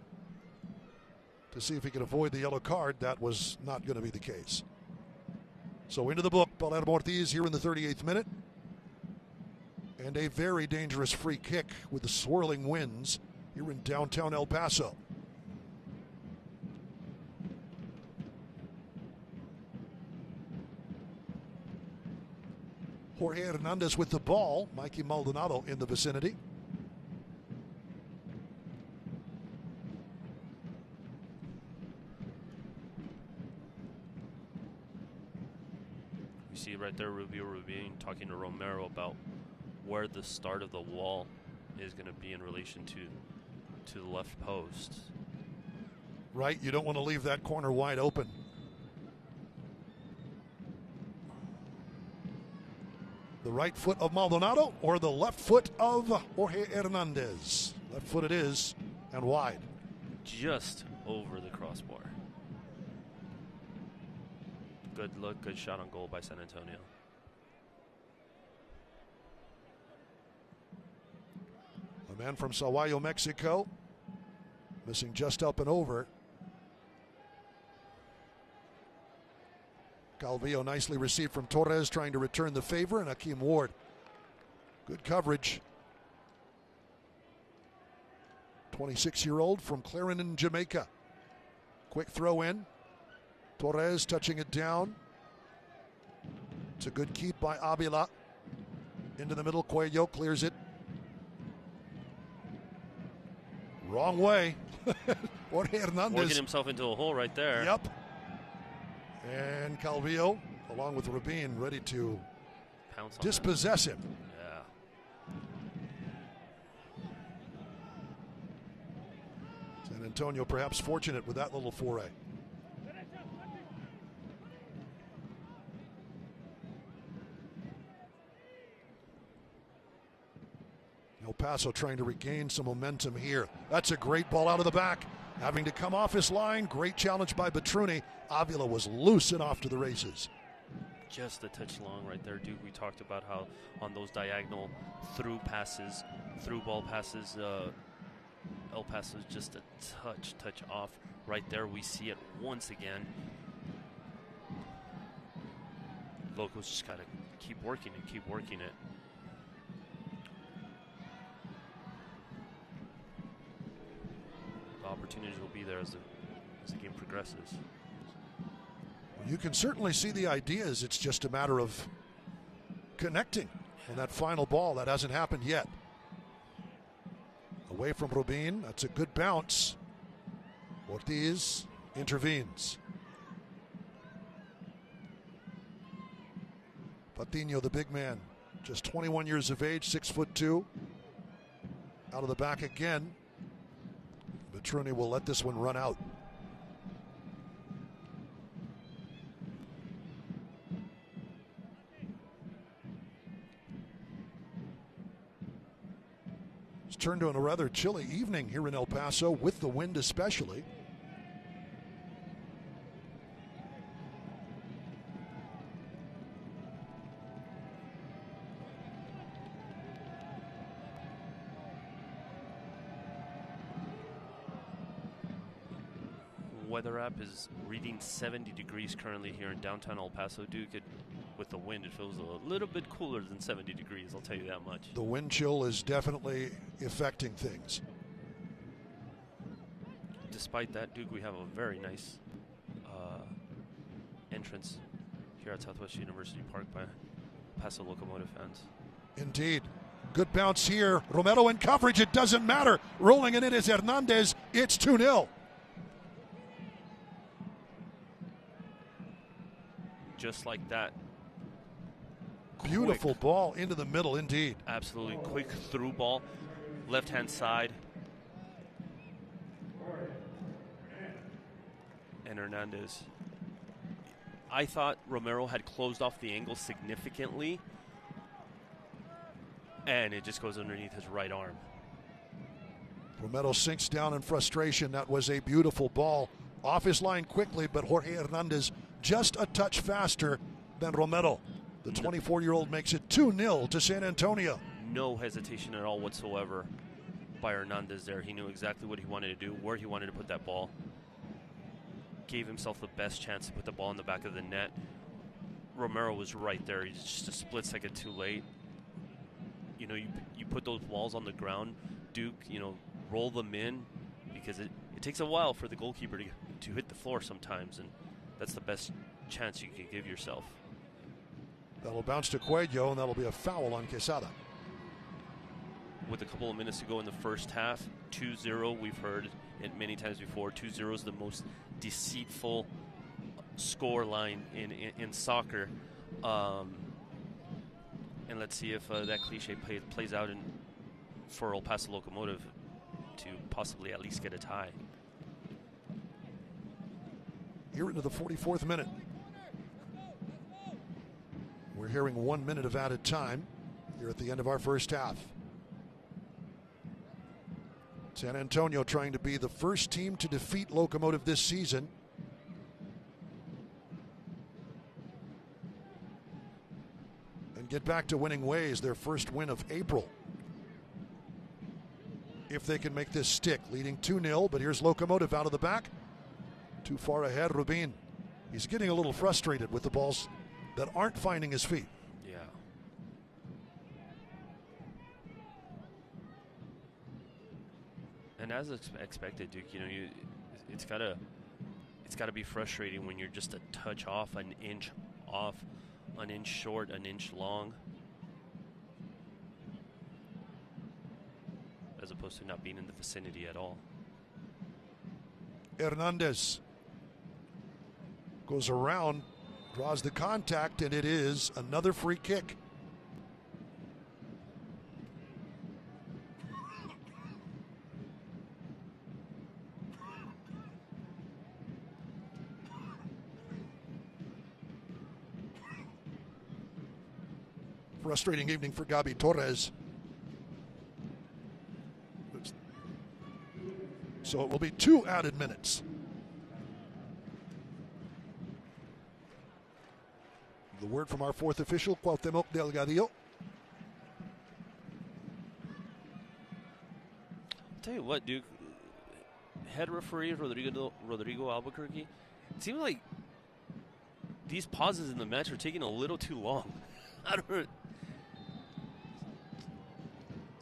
to see if he could avoid the yellow card. That was not going to be the case. So into the book, Palermo Ortiz here in the 38th minute. And a very dangerous free kick with the swirling winds here in downtown El Paso. Jorge Hernandez with the ball. Mikey Maldonado in the vicinity. You see right there, Rubin talking to Romero about where the start of the wall is going to be in relation to the left post. Right, you don't want to leave that corner wide open. The right foot of Maldonado or the left foot of Jorge Hernandez? Left foot it is, and wide. Just over the crossbar. Good look, good shot on goal by San Antonio. A man from Sahuayo, Mexico, missing just up and over. Calvillo nicely received from Torres, trying to return the favor, and Hakeem Ward. Good coverage. 26-year-old from Clarendon, Jamaica. Quick throw in. Torres touching it down. It's a good keep by Avila. Into the middle, Cuello clears it. Wrong way. Jorge Hernandez. Working himself into a hole right there. Yep. And Calvillo, along with Rubin, ready to pounce on dispossess him. Yeah. San Antonio perhaps fortunate with that little foray. El Paso trying to regain some momentum here. That's a great ball out of the back. Having to come off his line. Great challenge by Batruni. Avila was loose and off to the races. Just a touch long right there, Duke. We talked about how on those diagonal through passes, through ball passes, El Paso is just a touch off. Right there, we see it once again. Locos just got to keep working it. The opportunities will be there as the game progresses. You can certainly see the ideas. It's just a matter of connecting on that final ball. That hasn't happened yet. Away from Rubin. That's a good bounce. Ortiz intervenes. Patiño, the big man, just 21 years of age, 6'2". Out of the back again. Batruni will let this one run out. It's turned to a rather chilly evening here in El Paso, with the wind especially. Weather app is reading 70 degrees currently here in downtown El Paso. Duke, with the wind, it feels a little bit cooler than 70 degrees, I'll tell you that much. The wind chill is definitely affecting things. Despite that, Duke, we have a very nice entrance here at Southwest University Park by Paso Locomotive fans. Indeed. Good bounce here. Romero in coverage. It doesn't matter. Rolling it in is Hernandez. It's 2-0. Just like that. Beautiful ball into the middle, indeed. Absolutely. Quick through ball. Left-hand side. And Hernandez. I thought Romero had closed off the angle significantly. And it just goes underneath his right arm. Romero sinks down in frustration. That was a beautiful ball. Off his line quickly, but Jorge Hernandez just a touch faster than Romero. The 24-year-old makes it 2-0 to San Antonio. No hesitation at all whatsoever by Hernandez there. He knew exactly what he wanted to do, where he wanted to put that ball. Gave himself the best chance to put the ball in the back of the net. Romero was right there. He's just a split second too late. You know, you put those balls on the ground, Duke, you know, roll them in, because it takes a while for the goalkeeper to hit the floor sometimes, and that's the best chance you can give yourself. That'll bounce to Cuello, and that'll be a foul on Quesada. With a couple of minutes to go in the first half, 2-0, we've heard it many times before. 2-0 is the most deceitful score line in soccer. And let's see if that cliche plays out for El Paso Locomotive to possibly at least get a tie. Here into the 44th minute. We're hearing 1 minute of added time here at the end of our first half. San Antonio trying to be the first team to defeat Locomotive this season. And get back to winning ways, their first win of April. If they can make this stick, leading 2-0, but here's Locomotive out of the back. Too far ahead, Rubin. He's getting a little frustrated with the balls that aren't finding his feet. Yeah. And as expected, Duke, you know, it's gotta be frustrating when you're just a touch off, an inch short, an inch long, as opposed to not being in the vicinity at all. Hernandez goes around, draws the contact, and it is another free kick. Frustrating evening for Gabi Torres. So it will be 2 added minutes. The word from our fourth official, Cuauhtemoc Delgadillo. I'll tell you what, Duke. Head referee Rodrigo Albuquerque. It seemed like these pauses in the match are taking a little too long. I don't.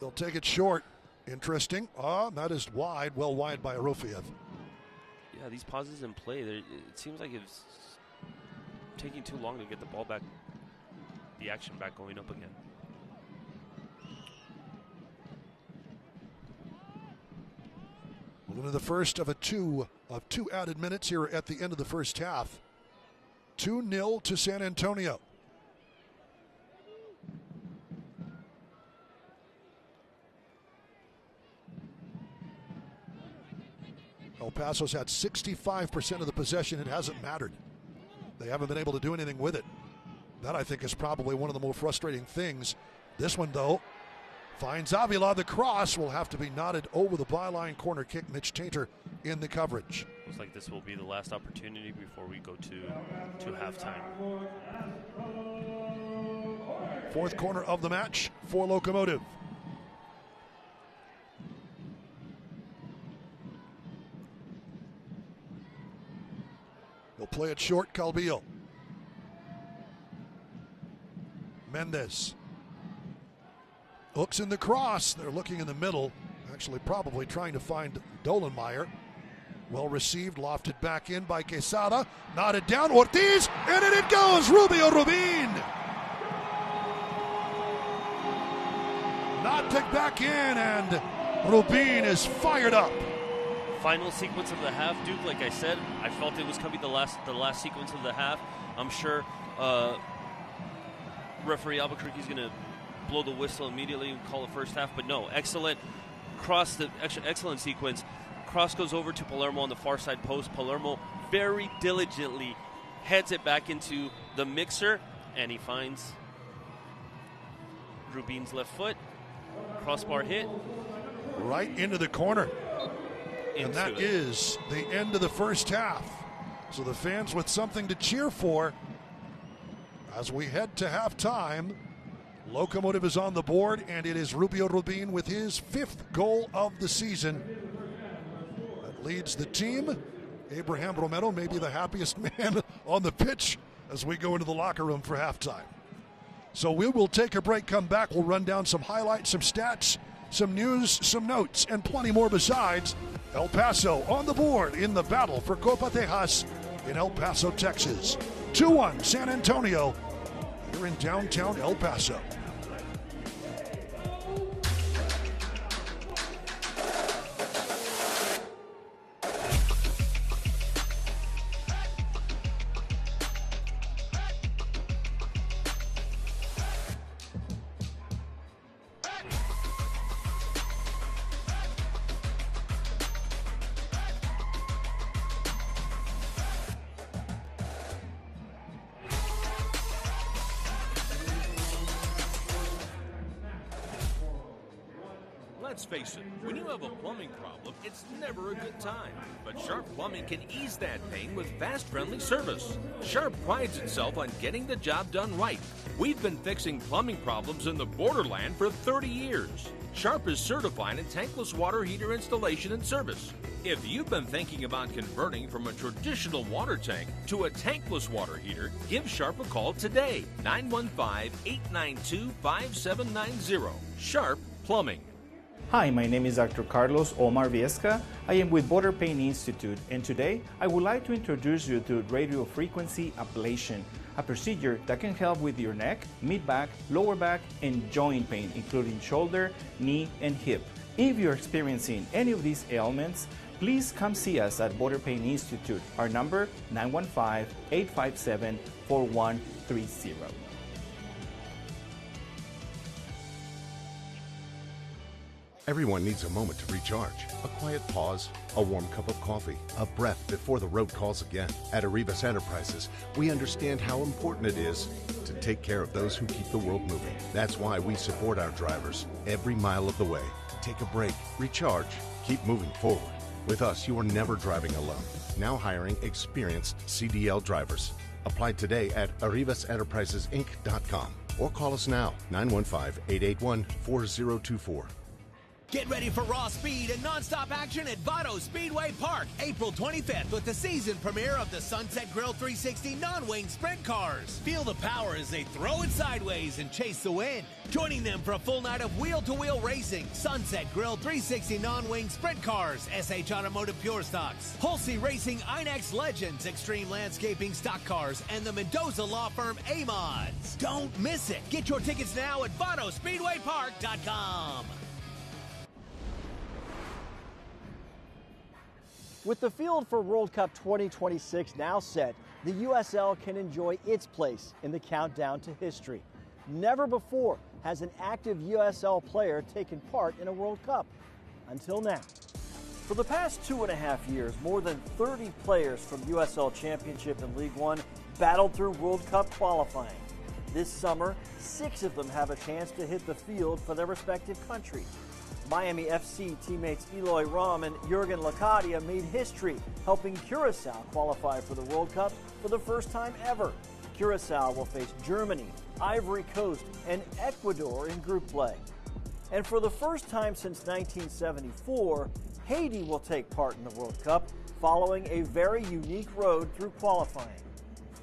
They'll take it short. Interesting. That is wide, well wide by Arofiev. Yeah, these pauses in play, it seems like it's taking too long to get the ball back, the action back going up again. Well, into the first of two added minutes here at the end of the first half. 2-0 to San Antonio. El Paso's had 65% of the possession. It hasn't mattered. They haven't been able to do anything with it. That, I think, is probably one of the more frustrating things. This one, though, finds Avila. The cross will have to be nodded over the byline. Corner kick. Mitch Tainter in the coverage. Looks like this will be the last opportunity before we go to halftime. Fourth corner of the match for Locomotive. They'll play it short, Calvillo. Mendez. Hooks in the cross. They're looking in the middle. Actually, probably trying to find Dolenmeyer. Well received, lofted back in by Quesada. Nodded down, Ortiz, and in it goes, Rubio Rubin. Nodded back in, and Rubin is fired up. Final sequence of the half, Duke. Like I said, I felt it was coming the last sequence of the half. I'm sure referee Albuquerque is going to blow the whistle immediately and call the first half. But no, excellent cross, excellent sequence. Cross goes over to Palermo on the far side post. Palermo very diligently heads it back into the mixer, and he finds Rubin's left foot. Crossbar hit. Right into the corner. And that is the end of the first half. So the fans with something to cheer for as we head to halftime. Locomotive is on the board, and it is Rubio Rubin with his 5th goal of the season. That leads the team. Abraham Romero may be the happiest man on the pitch as we go into the locker room for halftime. So we will take a break, come back. We'll run down some highlights, some stats, some news, some notes, and plenty more besides. El Paso on the board in the battle for Copa Tejas in El Paso, Texas. 2-1 San Antonio here in downtown El Paso. Let's face it, when you have a plumbing problem, it's never a good time. But Sharp Plumbing can ease that pain with fast, friendly service. Sharp prides itself on getting the job done right. We've been fixing plumbing problems in the borderland for 30 years. Sharp is certified in tankless water heater installation and service. If you've been thinking about converting from a traditional water tank to a tankless water heater, give Sharp a call today. 915-892-5790. Sharp Plumbing. Hi, my name is Dr. Carlos Omar Viesca. I am with Border Pain Institute, and today I would like to introduce you to radio frequency ablation, a procedure that can help with your neck, mid-back, lower back, and joint pain, including shoulder, knee, and hip. If you're experiencing any of these ailments, please come see us at Border Pain Institute. Our number, 915-857-4130. Everyone needs a moment to recharge. A quiet pause, a warm cup of coffee, a breath before the road calls again. At Arribas Enterprises, we understand how important it is to take care of those who keep the world moving. That's why we support our drivers every mile of the way. Take a break, recharge, keep moving forward. With us, you are never driving alone. Now hiring experienced CDL drivers. Apply today at ArribasEnterprisesInc.com or call us now, 915-881-4024. Get ready for raw speed and nonstop action at Vado Speedway Park, April 25th with the season premiere of the Sunset Grill 360 non-wing sprint cars. Feel the power as they throw it sideways and chase the wind. Joining them for a full night of wheel-to-wheel racing, Sunset Grill 360 non-wing sprint cars, SH Automotive Pure Stocks, Holsey Racing INEX Legends, Extreme Landscaping stock cars, and the Mendoza law firm A-Mods. Don't miss it. Get your tickets now at VadoSpeedwayPark.com. With the field for World Cup 2026 now set, the USL can enjoy its place in the countdown to history. Never before has an active USL player taken part in a World Cup, until now. For the past 2.5 years, more than 30 players from USL Championship and League One battled through World Cup qualifying. This summer, 6 of them have a chance to hit the field for their respective countries. Miami FC teammates Eloy Rom and Jurgen Locomotive made history, helping Curacao qualify for the World Cup for the first time ever. Curacao will face Germany, Ivory Coast, and Ecuador in group play. And for the first time since 1974, Haiti will take part in the World Cup, following a very unique road through qualifying.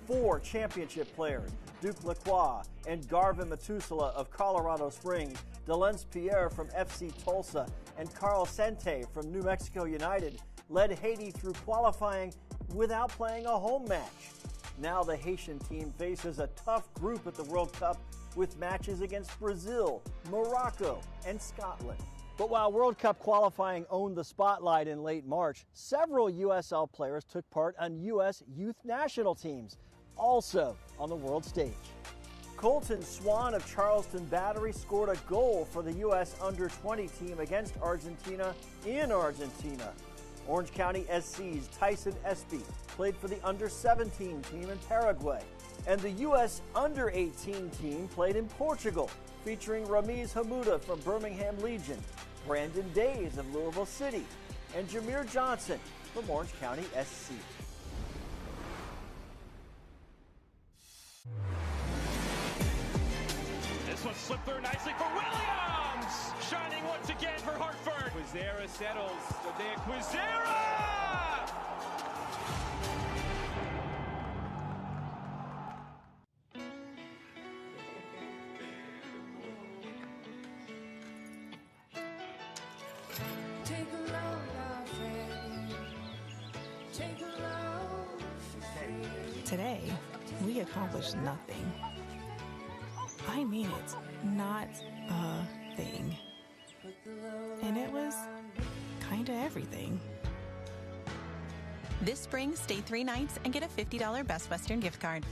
4 championship players, Duke Lacroix and Garvin Matusala of Colorado Springs, Delence Pierre from FC Tulsa, and Carl Sente from New Mexico United led Haiti through qualifying without playing a home match. Now the Haitian team faces a tough group at the World Cup with matches against Brazil, Morocco, and Scotland. But while World Cup qualifying owned the spotlight in late March, several USL players took part on U.S. youth national teams, also on the world stage. Colton Swan of Charleston Battery scored a goal for the U.S. Under-20 team against Argentina in Argentina. Orange County SC's Tyson Espy played for the Under-17 team in Paraguay. And the U.S. Under-18 team played in Portugal, featuring Ramiz Hamuda from Birmingham Legion, Brandon Days of Louisville City, and Jameer Johnson from Orange County SC. This one slipped through nicely for Williams! Shining once again for Hartford. Quizera settles. Quizera! Today, we accomplished nothing. I mean it, not a thing. And it was kinda everything. This spring, stay 3 nights and get a $50 Best Western gift card.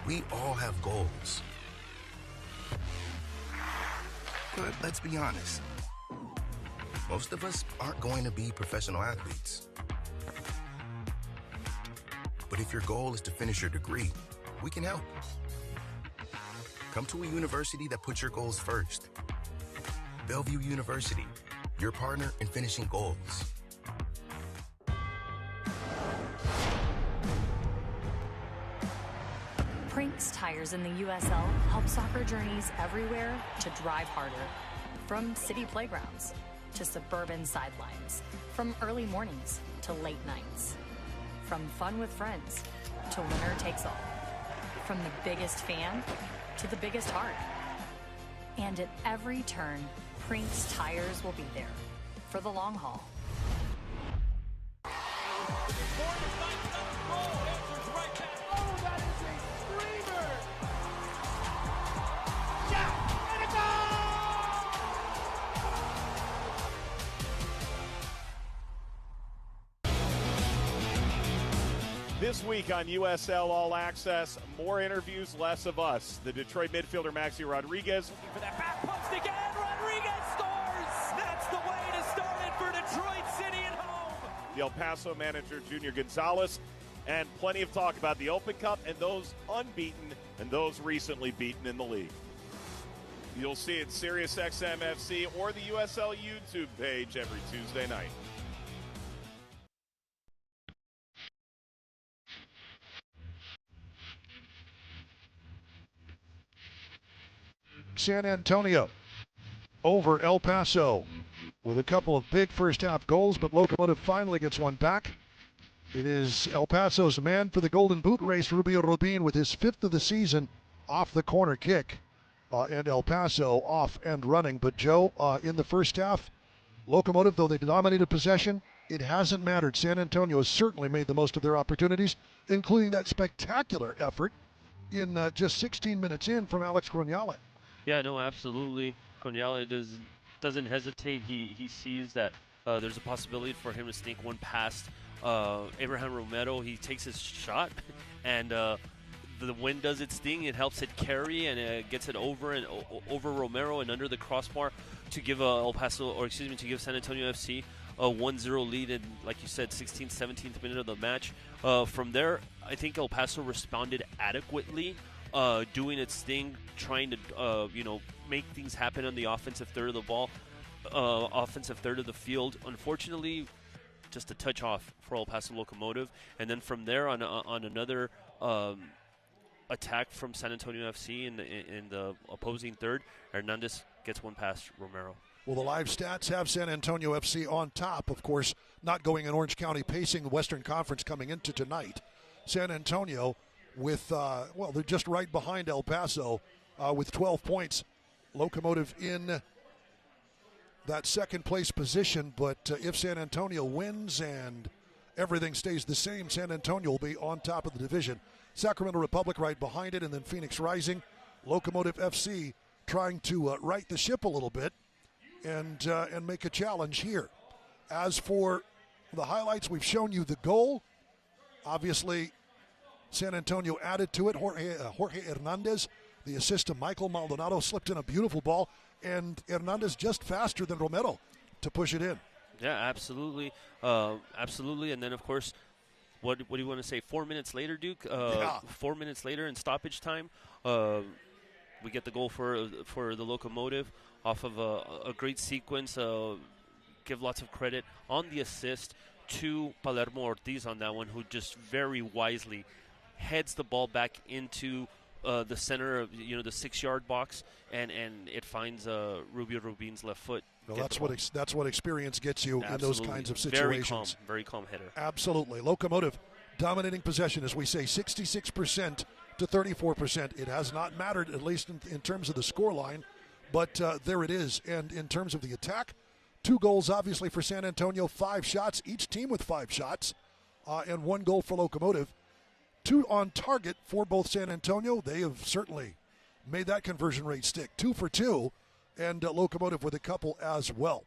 We all have goals. But let's be honest. Most of us aren't going to be professional athletes. But if your goal is to finish your degree, we can help. come to a university that puts your goals first. Bellevue University, your partner in finishing goals. Prinks tires in the USL help soccer journeys everywhere to drive harder. From city playgrounds to suburban sidelines. From early mornings to late nights. From fun with friends to winner takes all. From the biggest fan to the biggest heart. And at every turn, Prinks tires will be there for the long haul. This week on USL All Access, more interviews, less of us. The Detroit midfielder Maxi Rodriguez. Looking for that back post again. Rodriguez scores. That's the way to start it for Detroit City at home. The El Paso manager Junior Gonzalez. And plenty of talk about the Open Cup and those unbeaten and those recently beaten in the league. You'll see it SiriusXM FC or the USL YouTube page every Tuesday night. San Antonio over El Paso with a couple of big first half goals, but Locomotive finally gets one back. It is El Paso's man for the Golden Boot race, Rubio Rubin, with his 5th of the season off the corner kick, and El Paso off and running. But Joe, in the first half, Locomotive, though they dominated possession, it hasn't mattered. San Antonio has certainly made the most of their opportunities, including that spectacular effort in just 16 minutes in from Alex Groniala. Yeah, no, absolutely. Groniala doesn't hesitate. He sees that there's a possibility for him to sneak one past Abraham Romero. He takes his shot, and the wind does its thing. It helps it carry, and it gets it over Romero and under the crossbar to give to give San Antonio FC a 1-0 lead in, like you said, 16th, 17th minute of the match. From there, I think El Paso responded adequately, doing its thing, trying to make things happen on the offensive third of the ball, offensive third of the field. Unfortunately, just a touch off for El Paso Locomotive, and then from there on another attack from San Antonio FC in the opposing third, Hernandez gets one past Romero. Well, the live stats have San Antonio FC on top, of course, not going in Orange County, pacing the Western Conference coming into tonight. San Antonio with, they're just right behind El Paso with 12 points. Locomotive in that second place position, but if San Antonio wins and everything stays the same, San Antonio will be on top of the division. Sacramento Republic right behind it, and then Phoenix Rising. Locomotive FC trying to right the ship a little bit and make a challenge here. As for the highlights, we've shown you the goal. Obviously, San Antonio added to it. Jorge Hernandez, the assist to Michael Maldonado, slipped in a beautiful ball, and Hernandez just faster than Romero to push it in. Yeah, absolutely. Absolutely. And then, of course, what do you want to say? 4 minutes later, Duke? 4 minutes later in stoppage time, we get the goal for the Locomotive off of a great sequence. Give lots of credit on the assist to Palermo Ortiz on that one, who just very wisely heads the ball back into the center of the 6-yard box, and it finds Rubio Rubin's left foot. Well, that's what experience gets you. Absolutely. In those kinds of situations. Very calm header. Absolutely. Locomotive dominating possession, as we say, 66% to 34%. It has not mattered, at least in terms of the scoreline, but there it is. And in terms of the attack, 2 goals obviously for San Antonio, 5 shots, each team with 5 shots, and 1 goal for Locomotive. 2 on target for both San Antonio. They have certainly made that conversion rate stick. 2 for 2, and Locomotive with a couple as well.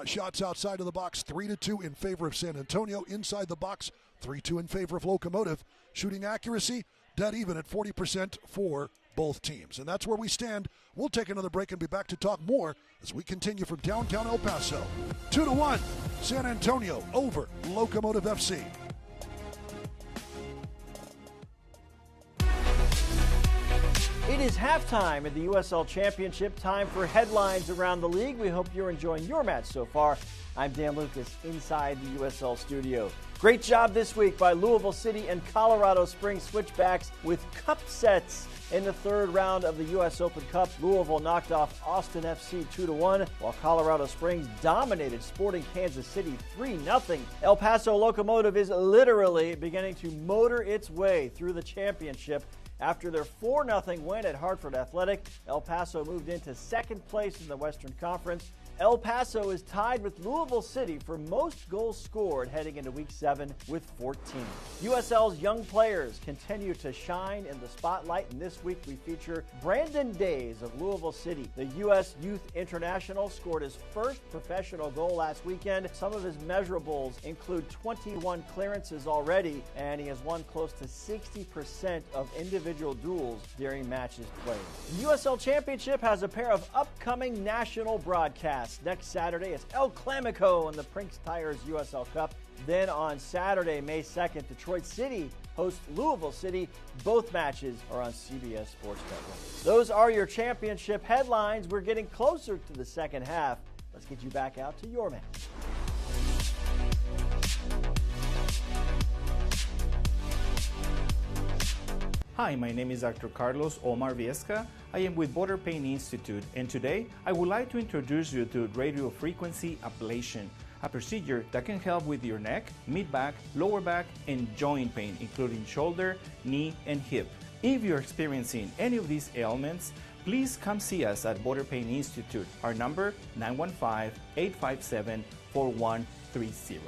Shots outside of the box, 3-2 in favor of San Antonio. Inside the box, 3-2 in favor of Locomotive. Shooting accuracy, dead even at 40% for both teams. And that's where we stand. We'll take another break and be back to talk more as we continue from downtown El Paso. 2-1, San Antonio over Locomotive FC. It is halftime at the USL Championship. Time for headlines around the league. We hope you're enjoying your match so far. I'm Dan Lucas inside the USL studio. Great job this week by Louisville City and Colorado Springs Switchbacks with cup sets. In the third round of the U.S. Open Cup, Louisville knocked off Austin FC 2-1, while Colorado Springs dominated Sporting Kansas City 3-0. El Paso Locomotive is literally beginning to motor its way through the championship. After their 4-0 win at Hartford Athletic, El Paso moved into second place in the Western Conference. El Paso is tied with Louisville City for most goals scored heading into Week 7 with 14. USL's young players continue to shine in the spotlight, and this week we feature Brandon Days of Louisville City. The U.S. Youth International scored his first professional goal last weekend. Some of his measurables include 21 clearances already, and he has won close to 60% of individual duels during matches played. The USL Championship has a pair of upcoming national broadcasts. Next Saturday is El Clamico in the Prinks Tires USL Cup. Then on Saturday, May 2nd, Detroit City hosts Louisville City. Both matches are on CBS Sports Network. Those are your championship headlines. We're getting closer to the second half. Let's get you back out to your match. Hi, my name is Dr. Carlos Omar Viesca. I am with Border Pain Institute, and today I would like to introduce you to radio frequency ablation, a procedure that can help with your neck, mid-back, lower back, and joint pain, including shoulder, knee, and hip. If you're experiencing any of these ailments, please come see us at Border Pain Institute. Our number, 915-857-4130.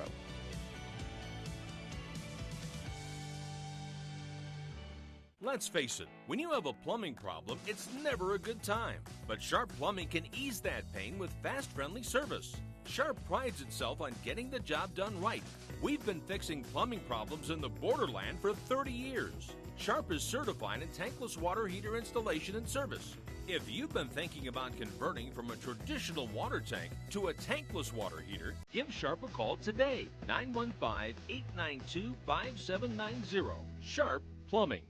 Let's face it, when you have a plumbing problem, it's never a good time. But Sharp Plumbing can ease that pain with fast, friendly service. Sharp prides itself on getting the job done right. We've been fixing plumbing problems in the borderland for 30 years. Sharp is certified in tankless water heater installation and service. If you've been thinking about converting from a traditional water tank to a tankless water heater, give Sharp a call today, 915-892-5790. Sharp Plumbing.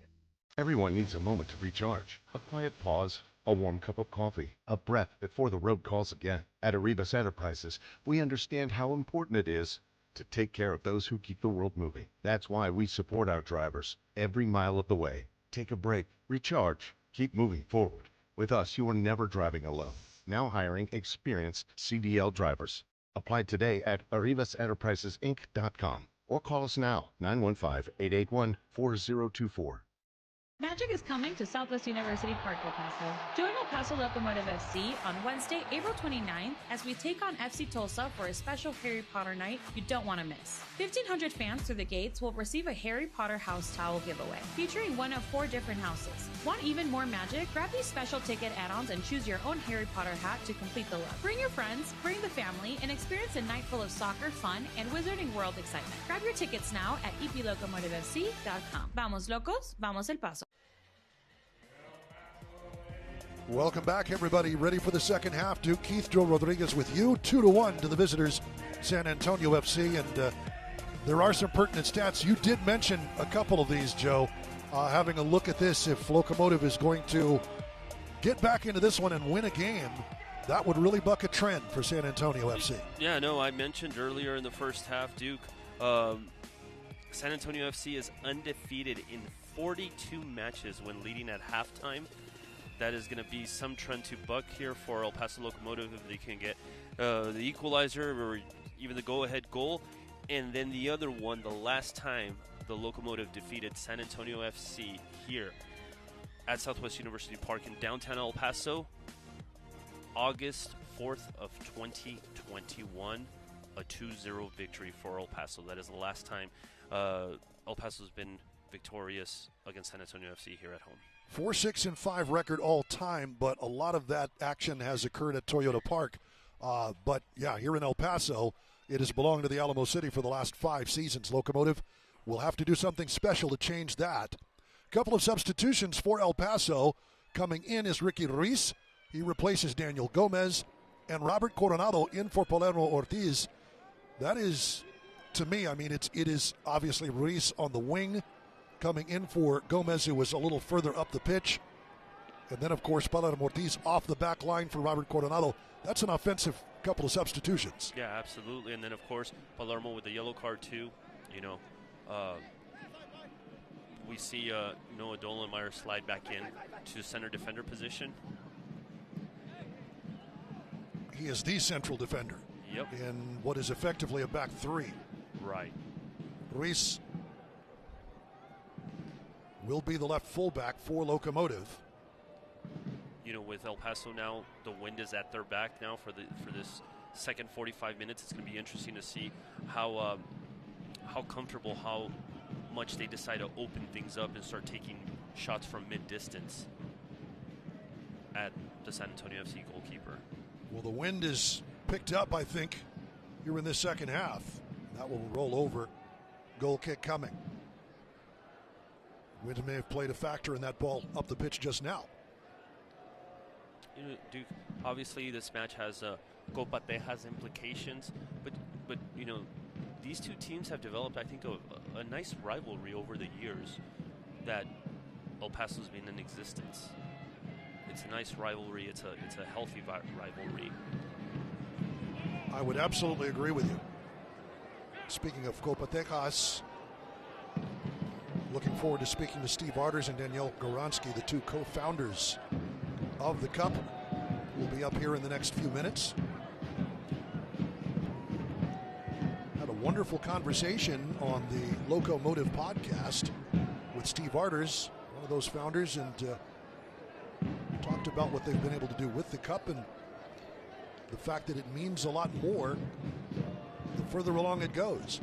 Everyone needs a moment to recharge. A quiet pause, a warm cup of coffee, a breath before the road calls again. At Arribas Enterprises, we understand how important it is to take care of those who keep the world moving. That's why we support our drivers every mile of the way. Take a break, recharge, keep moving forward. With us, you are never driving alone. Now hiring experienced CDL drivers. Apply today at arribasenterprisesinc.com or call us now, 915-881-4024. Magic is coming to Southwest University Park, El Paso. Join El Paso Locomotive FC on Wednesday, April 29th, as we take on FC Tulsa for a special Harry Potter night you don't want to miss. 1,500 fans through the gates will receive a Harry Potter house towel giveaway, featuring one of 4 different houses. Want even more magic? Grab these special ticket add-ons and choose your own Harry Potter hat to complete the look. Bring your friends, bring the family, and experience a night full of soccer, fun, and Wizarding World excitement. Grab your tickets now at eplocomotivefc.com. Vamos locos, vamos El Paso. Welcome back, everybody. Ready for the second half. Duke Keith, Joe Rodriguez with you. 2-1 to the visitors, San Antonio FC. And there are some pertinent stats. You did mention a couple of these, Joe. Having a look at this, if Locomotive is going to get back into this one and win a game, that would really buck a trend for San Antonio FC. Yeah, no, I mentioned earlier in the first half, Duke, San Antonio FC is undefeated in 42 matches when leading at halftime. That is going to be some trend to buck here for El Paso Locomotive if they can get the equalizer or even the go-ahead goal. And then the other one, the last time the Locomotive defeated San Antonio FC here at Southwest University Park in downtown El Paso, August 4th of 2021, a 2-0 victory for El Paso. That is the last time El Paso has been victorious against San Antonio FC here at home. 4-6-5 record all time, but a lot of that action has occurred at Toyota Park. But yeah, here in El Paso, it has belonged to the Alamo City for the last 5 seasons. Locomotive will have to do something special to change that. A couple of substitutions for El Paso. Coming in is Ricky Ruiz. He replaces Daniel Gomez. And Robert Coronado in for Palermo Ortiz. That is, to me, I mean, it is obviously Ruiz on the wing, coming in for Gomez, who was a little further up the pitch. And then, of course, Palermo Ortiz off the back line for Robert Coronado. That's an offensive couple of substitutions. Yeah, absolutely. And then, of course, Palermo with the yellow card, too. You know, we see Noah Dolenmeyer slide back in to center defender position. He is the central defender. Yep. In what is effectively a back three. Right. Ruiz will be the left fullback for Locomotive. You know, with El Paso now, the wind is at their back now for this second 45 minutes. It's going to be interesting to see how comfortable, how much they decide to open things up and start taking shots from mid-distance at the San Antonio FC goalkeeper. Well, the wind is picked up, I think, here in this second half. That will roll over. Goal kick coming. Wind may have played a factor in that ball up the pitch just now. You know, Duke, obviously this match has Copa Tejas implications, but you know, these two teams have developed, I think, a nice rivalry over the years that El Paso's been in existence. It's a nice rivalry. It's a healthy rivalry. I would absolutely agree with you. Speaking of Copa Tejas, looking forward to speaking to Steve Arders and Danielle Goransky, the two co-founders of the Cup. Will be up here in the next few minutes. Had a wonderful conversation on the Locomotive podcast with Steve Arders, one of those founders, and talked about what they've been able to do with the Cup and the fact that it means a lot more the further along it goes.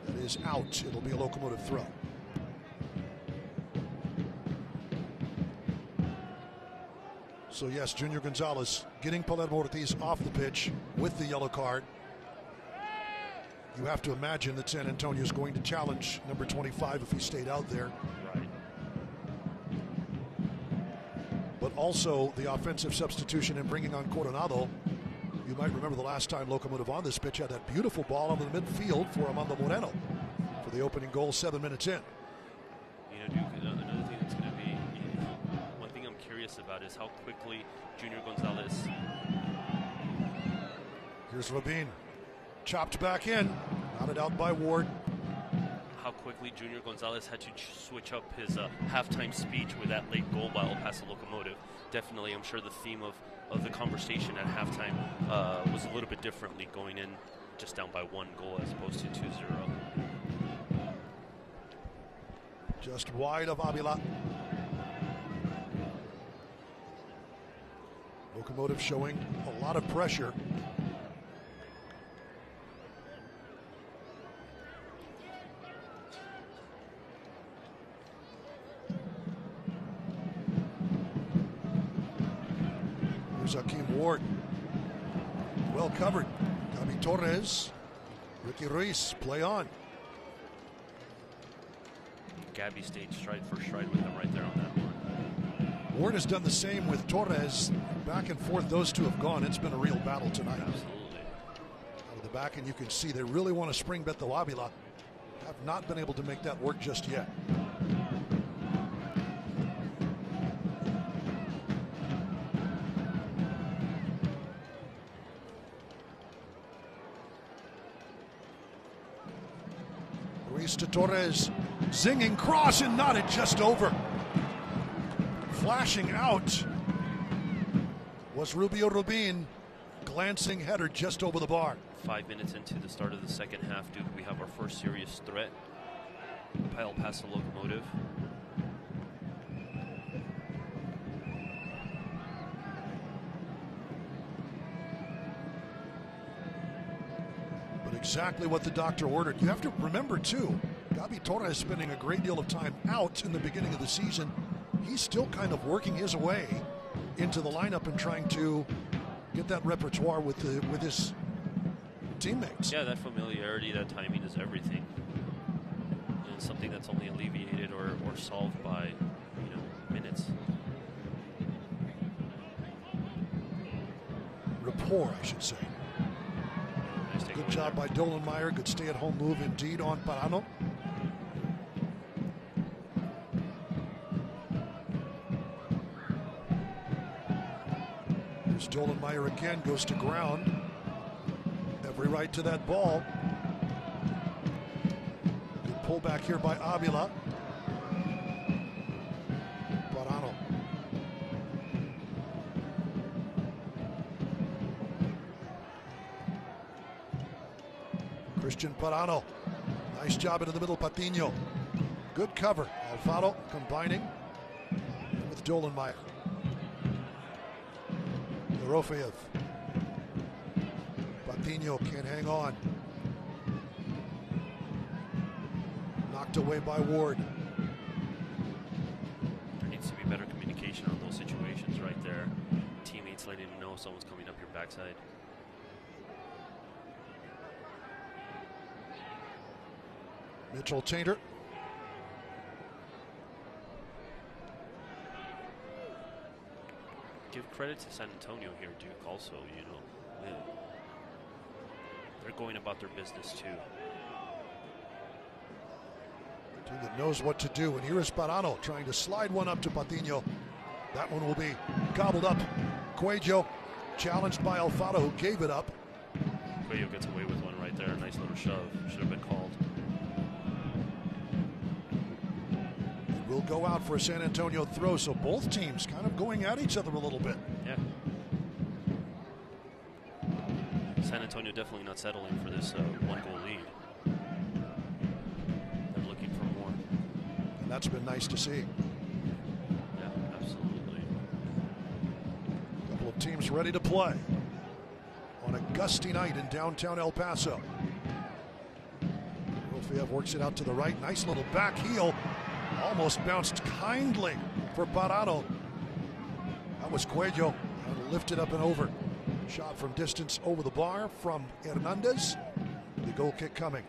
That is out. It'll be a Locomotive throw. So yes, Junior Gonzalez getting Palermo Ortiz off the pitch with the yellow card. You have to imagine that San Antonio is going to challenge number 25 if he stayed out there. Right. But also the offensive substitution in bringing on Coronado. You might remember the last time Locomotive on this pitch had that beautiful ball over the midfield for Armando Moreno for the opening goal 7 minutes in. You know, Duke, another thing that's going to be, one thing I'm curious about is how quickly Junior Gonzalez. Here's Rabin. Chopped back in. Knotted out by Ward. How quickly Junior Gonzalez had to switch up his halftime speech with that late goal by El Paso Locomotive. Definitely, I'm sure the theme of the conversation at halftime was a little bit differently going in just down by 1 goal as opposed to 2-0. Just wide of Avila. Locomotive showing a lot of pressure. Here's Hakeem Ward. Well covered. Gabi Torres. Ricky Ruiz, play on. Gabby stayed stride for stride with him right there on that one. Ward has done the same with Torres. Back and forth, those two have gone. It's been a real battle tonight. Absolutely. Out of the back, and you can see they really want to spring bet the Avila. Have not been able to make that work just yet. Ruiz to Torres. Zinging cross and knotted just over. Flashing out was Rubio Rubin. Glancing header just over the bar. 5 minutes into the start of the second half, Duke, we have our first serious threat by El Paso Locomotive. But exactly what the doctor ordered. You have to remember, too, Gabi Torres spending a great deal of time out in the beginning of the season. He's still kind of working his way into the lineup and trying to get that repertoire with his teammates. Yeah, that familiarity, that timing is everything. And it's something that's only alleviated or solved by, minutes. Rapport, I should say. Nice Good job by Dolenmeyer. Good stay-at-home move indeed on Parano. Dolenmeyer again goes to ground. Every right to that ball. Good pullback here by Avila. Parano. Christian Parano. Nice job into the middle, Patino. Good cover. Alfaro combining with Dolenmeyer. Dorofeev. Patino can't hang on. Knocked away by Ward. There needs to be better communication on those situations right there. Teammates letting you know someone's coming up your backside. Mitchell Tainter. Give credit to San Antonio here, Duke, also, you know. They're going about their business, too. A team that knows what to do. And here is Parano trying to slide one up to Patino. That one will be gobbled up. Cuello challenged by Alfaro, who gave it up. Cuello gets away with one right there. Nice little shove. Should have been called. Will go out for a San Antonio throw, so both teams kind of going at each other a little bit. Yeah. San Antonio definitely not settling for this one-goal lead. They're looking for more. And that's been nice to see. Yeah, absolutely. A couple of teams ready to play on a gusty night in downtown El Paso. Rofiev works it out to the right. Nice little back heel. Almost bounced kindly for Parano. That was Cuello. And lifted up and over. Shot from distance over the bar from Hernandez. The goal kick coming.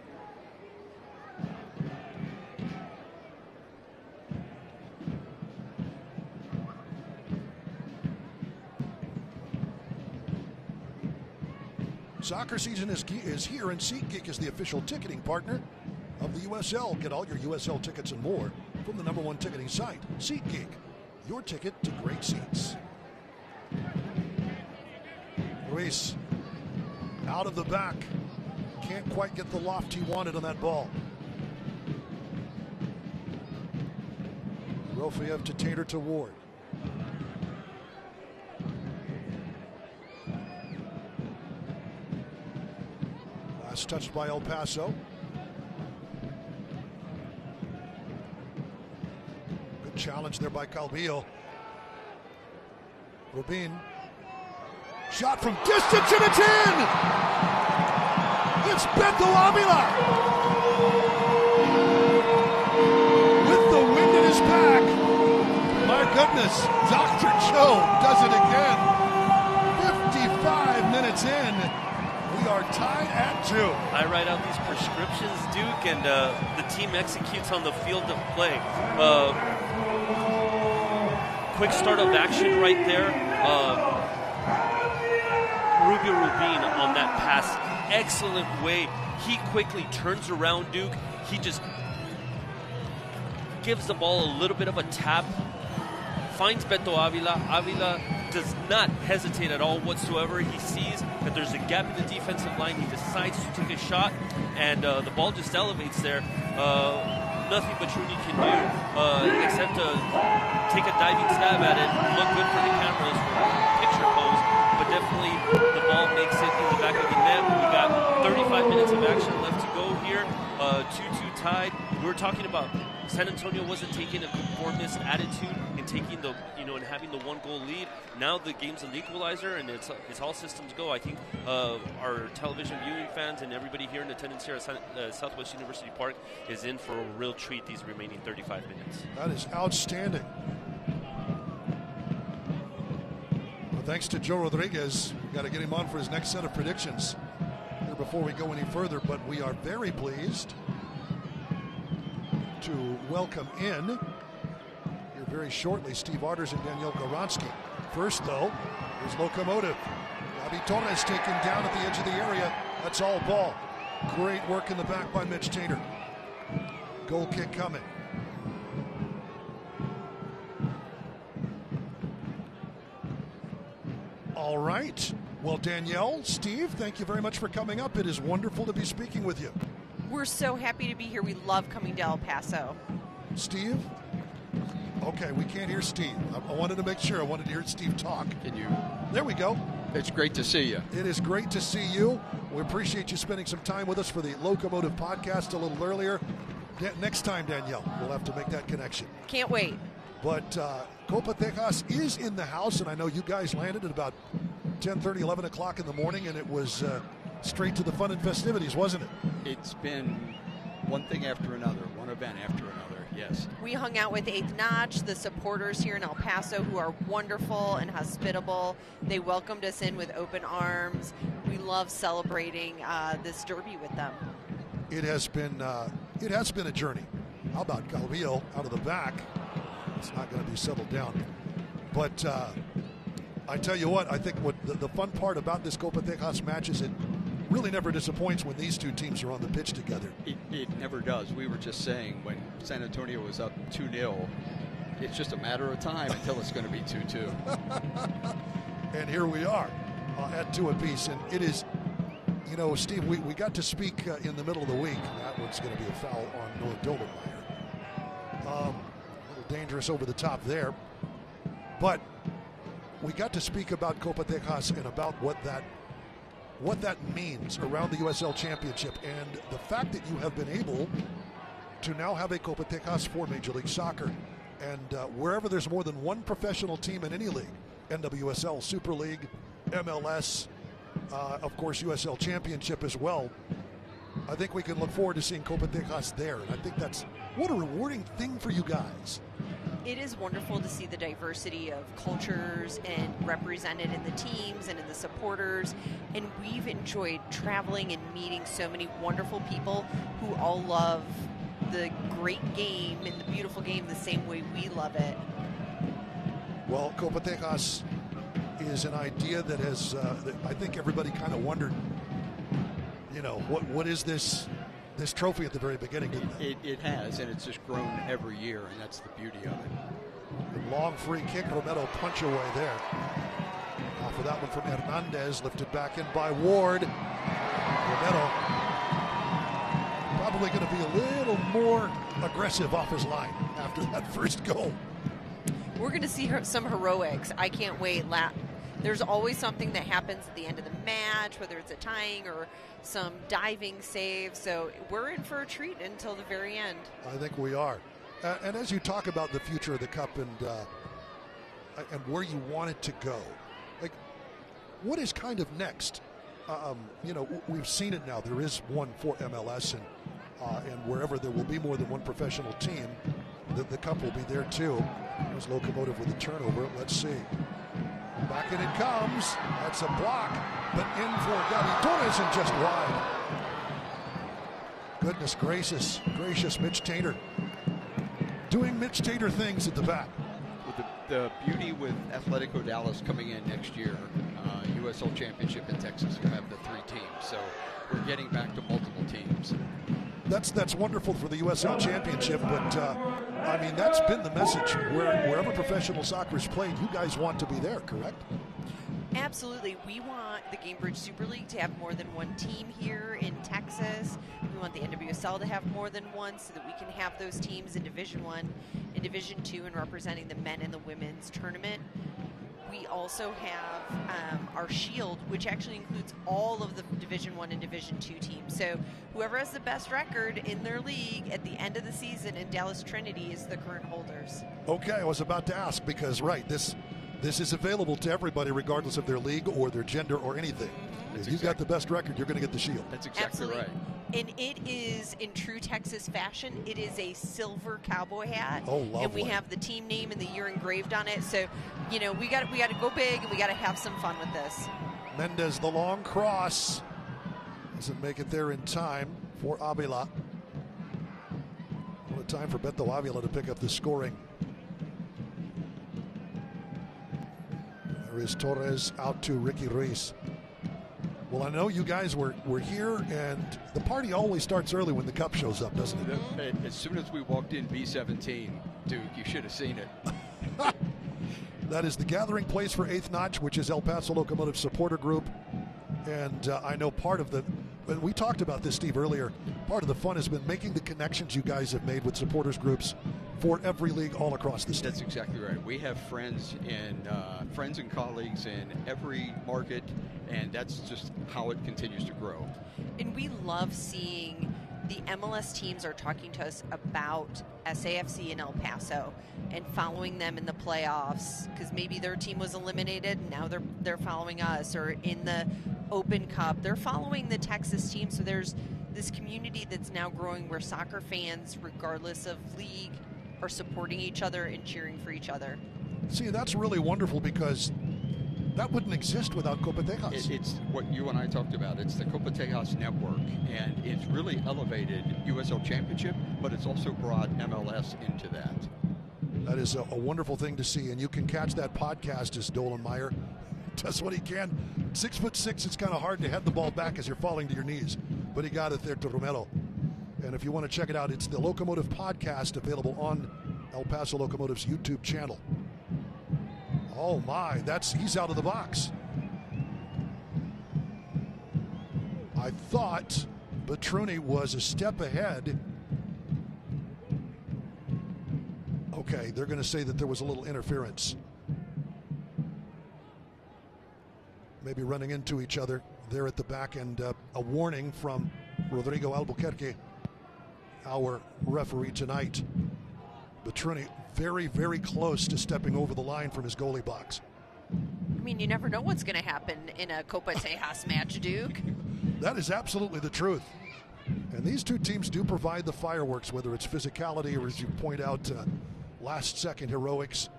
Soccer season is here, and SeatGeek is the official ticketing partner of the USL. Get all your USL tickets and more from the #1 ticketing site, SeatGeek. Your ticket to great seats. Ruiz out of the back. Can't quite get the loft he wanted on that ball. Rofiev to Tainter to Ward. Last touched by El Paso. Good challenge there by Calvillo. Rubin. Shot from distance and it's in! It's Beto Avila! With the wind in his back. My goodness, Dr. Joe does it again. 55 minutes in. We are tied at 2. I write out these prescriptions, Duke, and the team executes on the field of play. Quick start of action right there. Rubio Rubin on that pass, excellent way. He quickly turns around, Duke. He just gives the ball a little bit of a tap, finds Beto Avila. Avila does not hesitate at all whatsoever. He sees that there's a gap in the defensive line. He decides to take a shot, and the ball just elevates there. Nothing Batruni can do except to take a diving stab at it. Look good for the cameras for picture pose, but definitely the ball makes it in the back of the net. We got 35 minutes of action left to go here. 2-2 tied. We were talking about San Antonio wasn't taking a conformist attitude and taking the, and having the 1-goal lead. Now the game's an equalizer, and it's all systems go. I think our television viewing fans and everybody here in attendance here at Southwest University Park is in for a real treat these remaining 35 minutes. That is outstanding. Well, thanks to Joe Rodriguez. We've got to get him on for his next set of predictions here before we go any further, but we are very pleased to welcome in here very shortly Steve Arders and Daniel Goronsky. First, though, is Locomotive. Gabi Torres taken down at the edge of the area. That's all ball. Great work in the back by Mitch Tainter. Goal kick coming. All right. Well, Danielle, Steve, thank you very much for coming up. It is wonderful to be speaking with you. We're so happy to be here. We love coming to El Paso. Steve? Okay, we can't hear Steve. I wanted to make sure. I wanted to hear Steve talk. Can you? There we go. It's great to see you. It is great to see you. We appreciate you spending some time with us for the Locomotive podcast a little earlier. Next time, Danielle, we'll have to make that connection. Can't wait. But Copa Tejas is in the house, and I know you guys landed at about 10:30, 11 o'clock in the morning, and it was straight to the fun and festivities, wasn't it? It's been one thing after another, one event after another, yes. We hung out with Eighth Notch, the supporters here in El Paso, who are wonderful and hospitable. They welcomed us in with open arms. We love celebrating this derby with them. It has been a journey. How about Calvillo out of the back? It's not going to be settled down. But I tell you what, I think what the fun part about this Copa Tejas match is it really never disappoints when these two teams are on the pitch together. It never does. We were just saying when San Antonio was up 2-0, it's just a matter of time until it's going to be 2-2. And here we are at 2 apiece. And it is, you know, Steve, we got to speak in the middle of the week. That one's going to be a foul on Noah Dolbermeyer. A little dangerous over the top there. But we got to speak about Copa Tejas and about what that means around the USL Championship, and the fact that you have been able to now have a Copa Tejas for Major League Soccer. And wherever there's more than one professional team in any league, NWSL, Super League, MLS, of course USL Championship as well, I think we can look forward to seeing Copa Tejas there. And I think that's what a rewarding thing for you guys. It is wonderful to see the diversity of cultures and represented in the teams and in the supporters. And we've enjoyed traveling and meeting so many wonderful people who all love the great game and the beautiful game the same way we love it. Well, Copa Tejas is an idea that has, I think everybody kind of wondered, you know, what is this trophy at the very beginning, didn't it? It has, and it's just grown every year, and that's the beauty of it. The long free kick, Romero punch away there. Off of that one from Hernandez, lifted back in by Ward. Romero probably going to be a little more aggressive off his line after that first goal. We're going to see some heroics. I can't wait. There's always something that happens at the end of the match, whether it's a tying or some diving save. So we're in for a treat until the very end. I think we are. And as you talk about the future of the Cup and where you want it to go, like, what is kind of next? You know, we've seen it now. There is one for MLS, and wherever there will be more than one professional team, the Cup will be there too. There's Locomotive with a turnover. Let's see. Back in it comes. That's a block, but in for Gabi Torres and just wide. Goodness gracious, Mitch Tater. Doing Mitch Tater things at the back. With the beauty with Atletico Dallas coming in next year, USL Championship in Texas, you have the 3 teams. So we're getting back to multiple teams. That's wonderful for the USL Championship, but I mean, that's been the message. Wherever professional soccer is played, you guys want to be there, correct? Absolutely. We want the Gainbridge Super League to have more than one team here in Texas. We want the NWSL to have more than one so that we can have those teams in Division 1, in Division 2, and representing the men and the women's tournament. We also have our Shield, which actually includes all of the Division 1 and Division 2 teams. So whoever has the best record in their league at the end of the season, in Dallas Trinity is the current holders. Okay, I was about to ask because, right, this is available to everybody regardless of their league or their gender or anything. If you got the best record, you're going to get the Shield. That's exactly right. And it is, in true Texas fashion, it is a silver cowboy hat. Oh, lovely. And we have the team name and the year engraved on it. So, you know, we got to go big and we got to have some fun with this. Mendez, the long cross. Doesn't make it there in time for Avila. What a time for Beto Avila to pick up the scoring. There is Torres out to Ricky Ruiz. Well, I know you guys were here, and the party always starts early when the Cup shows up, doesn't it? As soon as we walked in B-17, Duke, you should have seen it. That is the gathering place for Eighth Notch, which is El Paso Locomotive supporter group. And I know part of the, but we talked about this, Steve, earlier. Part of the fun has been making the connections you guys have made with supporters groups for every league all across the state. That's exactly right. We have friends and colleagues in every market, and that's just how it continues to grow. And we love seeing the MLS teams are talking to us about SAFC in El Paso and following them in the playoffs, because maybe their team was eliminated and now they're following us, or in the Open Cup they're following the Texas team. So there's this community that's now growing where soccer fans, regardless of league, are supporting each other and cheering for each other. See, that's really wonderful, because that wouldn't exist without Copa Tejas. It's what you and I talked about. It's the Copa Tejas network, and it's really elevated USL Championship, but it's also brought MLS into that. That is a wonderful thing to see, and you can catch that podcast as Dolan Meyer does what he can. 6'6", it's kind of hard to head the ball back as you're falling to your knees, but he got it there to Romero. And if you want to check it out, it's the Locomotive podcast, available on El Paso Locomotive's YouTube channel. Oh my, he's out of the box. I thought Batruni was a step ahead. Okay, they're going to say that there was a little interference. Maybe running into each other there at the back, and a warning from Rodrigo Albuquerque, our referee tonight. Batruni very, very close to stepping over the line from his goalie box. I mean, you never know what's going to happen in a Copa Tejas match, Duke. That is absolutely the truth. And these two teams do provide the fireworks, whether it's physicality or, as you point out, last-second heroics.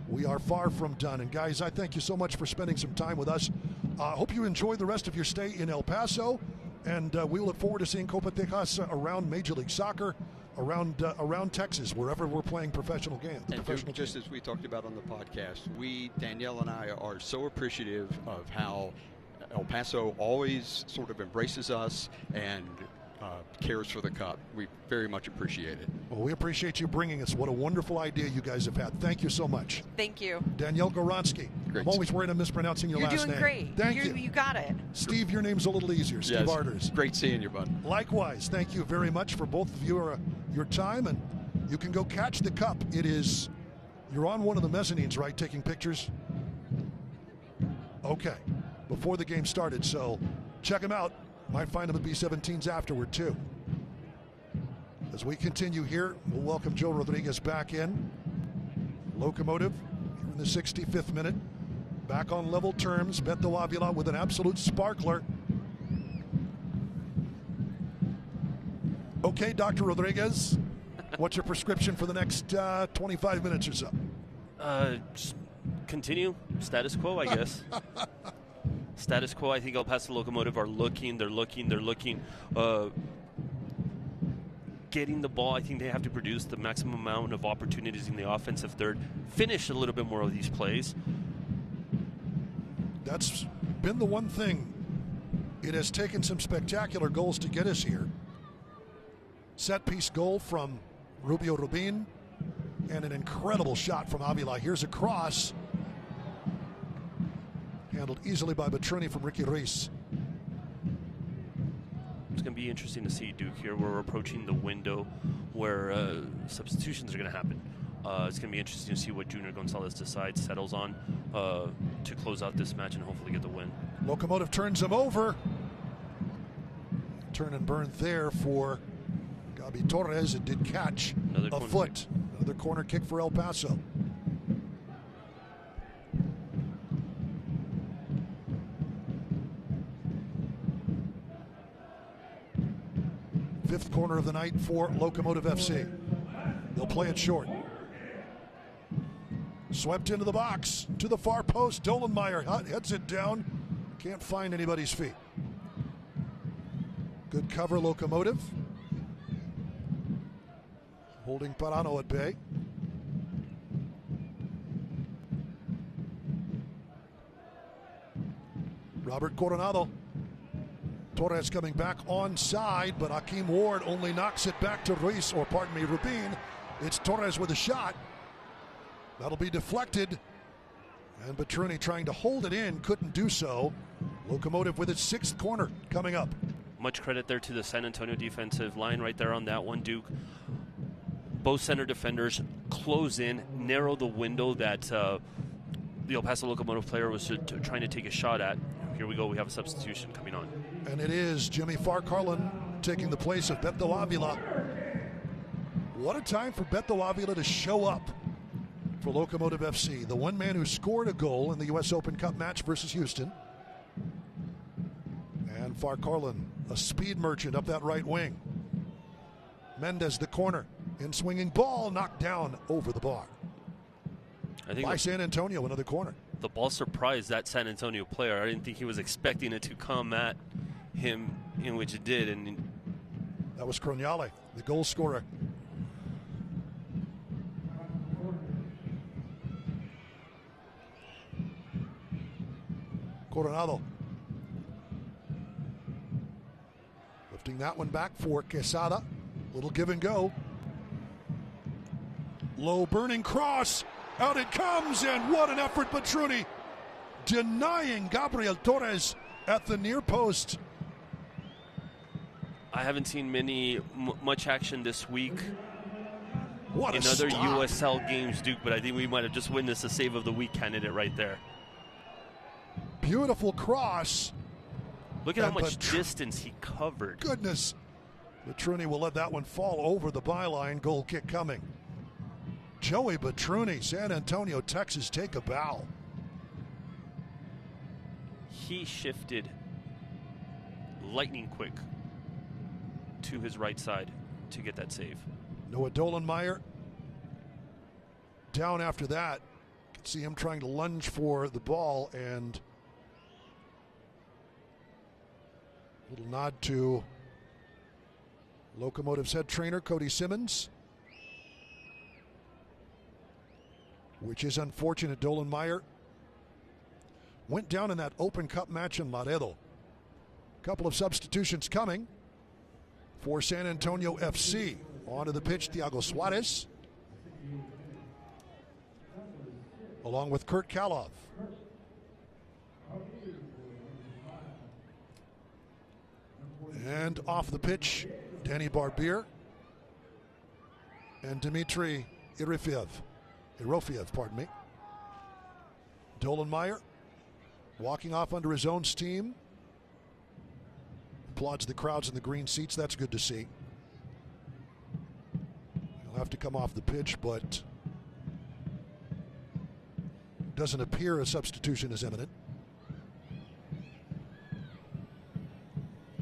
We are far from done. And, guys, I thank you so much for spending some time with us. I hope you enjoy the rest of your stay in El Paso. And we look forward to seeing Copa Tejas around Major League Soccer, around Texas, wherever we're playing professional games. And just as we talked about on the podcast, Danielle and I, are so appreciative of how El Paso always sort of embraces us and cares for the Cup. We very much appreciate it. Well, we appreciate you bringing us. What a wonderful idea you guys have had. Thank you so much. Thank you. Danielle Goronsky. I'm always worried I'm mispronouncing your last name. You're doing great. Thank you. You got it. Steve, your name's a little easier. Steve Arders. Great seeing you, bud. Likewise. Thank you very much for both of your time, and you can go catch the Cup. You're on one of the mezzanines, right, taking pictures? Okay. Before the game started, so check them out. Might find them at B-17s afterward, too. As we continue here, we'll welcome Joe Rodriguez back in. Locomotive here in the 65th minute. Back on level terms. Beto Avila with an absolute sparkler. Okay, Dr. Rodriguez, what's your prescription for the next 25 minutes or so? Just continue. Status quo, I guess. Status quo. I think El Paso Locomotive are looking. They're looking. Getting the ball. I think they have to produce the maximum amount of opportunities in the offensive third. Finish a little bit more of these plays. That's been the one thing. It has taken some spectacular goals to get us here. Set piece goal from Rubio Rubin, and an incredible shot from Avila. Here's a cross. Handled easily by Batruni from Ricky Ruiz. It's going to be interesting to see, Duke, here. We're approaching the window where substitutions are going to happen. It's going to be interesting to see what Junior Gonzalez decides, settles on to close out this match and hopefully get the win. Locomotive turns him over. Turn and burn there for Gabi Torres. It did catch a foot. Another corner kick for El Paso. Fifth corner of the night for Locomotive FC. They'll play it short. Swept into the box to the far post. Dolenmeyer heads it down. Can't find anybody's feet. Good cover, Locomotive. Holding Parano at bay. Robert Coronado. Torres coming back onside, but Hakeem Ward only knocks it back to Rubin. It's Torres with a shot. That'll be deflected. And Petruni trying to hold it in, couldn't do so. Locomotive with its 6th corner coming up. Much credit there to the San Antonio defensive line right there on that one, Duke. Both center defenders close in, narrow the window that the El Paso Locomotive player was trying to take a shot at. Here we go, we have a substitution coming on. And it is Jimmy Farcarlin taking the place of Beto Avila. What a time for Beto Avila to show up for Locomotive FC. The one man who scored a goal in the U.S. Open Cup match versus Houston. And Farcarlin, a speed merchant up that right wing. Mendez, the corner. In swinging ball, knocked down over the bar. I think by San Antonio, another corner. The ball surprised that San Antonio player. I didn't think he was expecting it to come at him, in which it did. And that was Croniale, the goal scorer. Coronado. Lifting that one back for Quesada. Little give and go. Low burning cross. Out it comes, and what an effort, Petruni denying Gabriel Torres at the near post. I haven't seen much action this week what in other USL games, Duke, but I think we might have just witnessed a save of the week candidate right there. Beautiful cross. Look at how much distance he covered. Goodness. Petruni will let that one fall over the byline. Goal kick coming. Joey Petruni, San Antonio, Texas, take a bow. He shifted lightning quick to his right side to get that save. Noah Dolenmeyer down after that. You can see him trying to lunge for the ball, and a little nod to Locomotive's head trainer, Cody Simmons. Which is unfortunate. Dolenmeyer went down in that Open Cup match in Laredo. A couple of substitutions coming for San Antonio FC. Onto the pitch, Thiago Suarez, along with Kurt Kalov. And off the pitch, Danny Barbier and Dmitry Irofiev, pardon me. Dolenmeyer walking off under his own steam. Applauds the crowds in the green seats. That's good to see. He'll have to come off the pitch, but doesn't appear a substitution is imminent.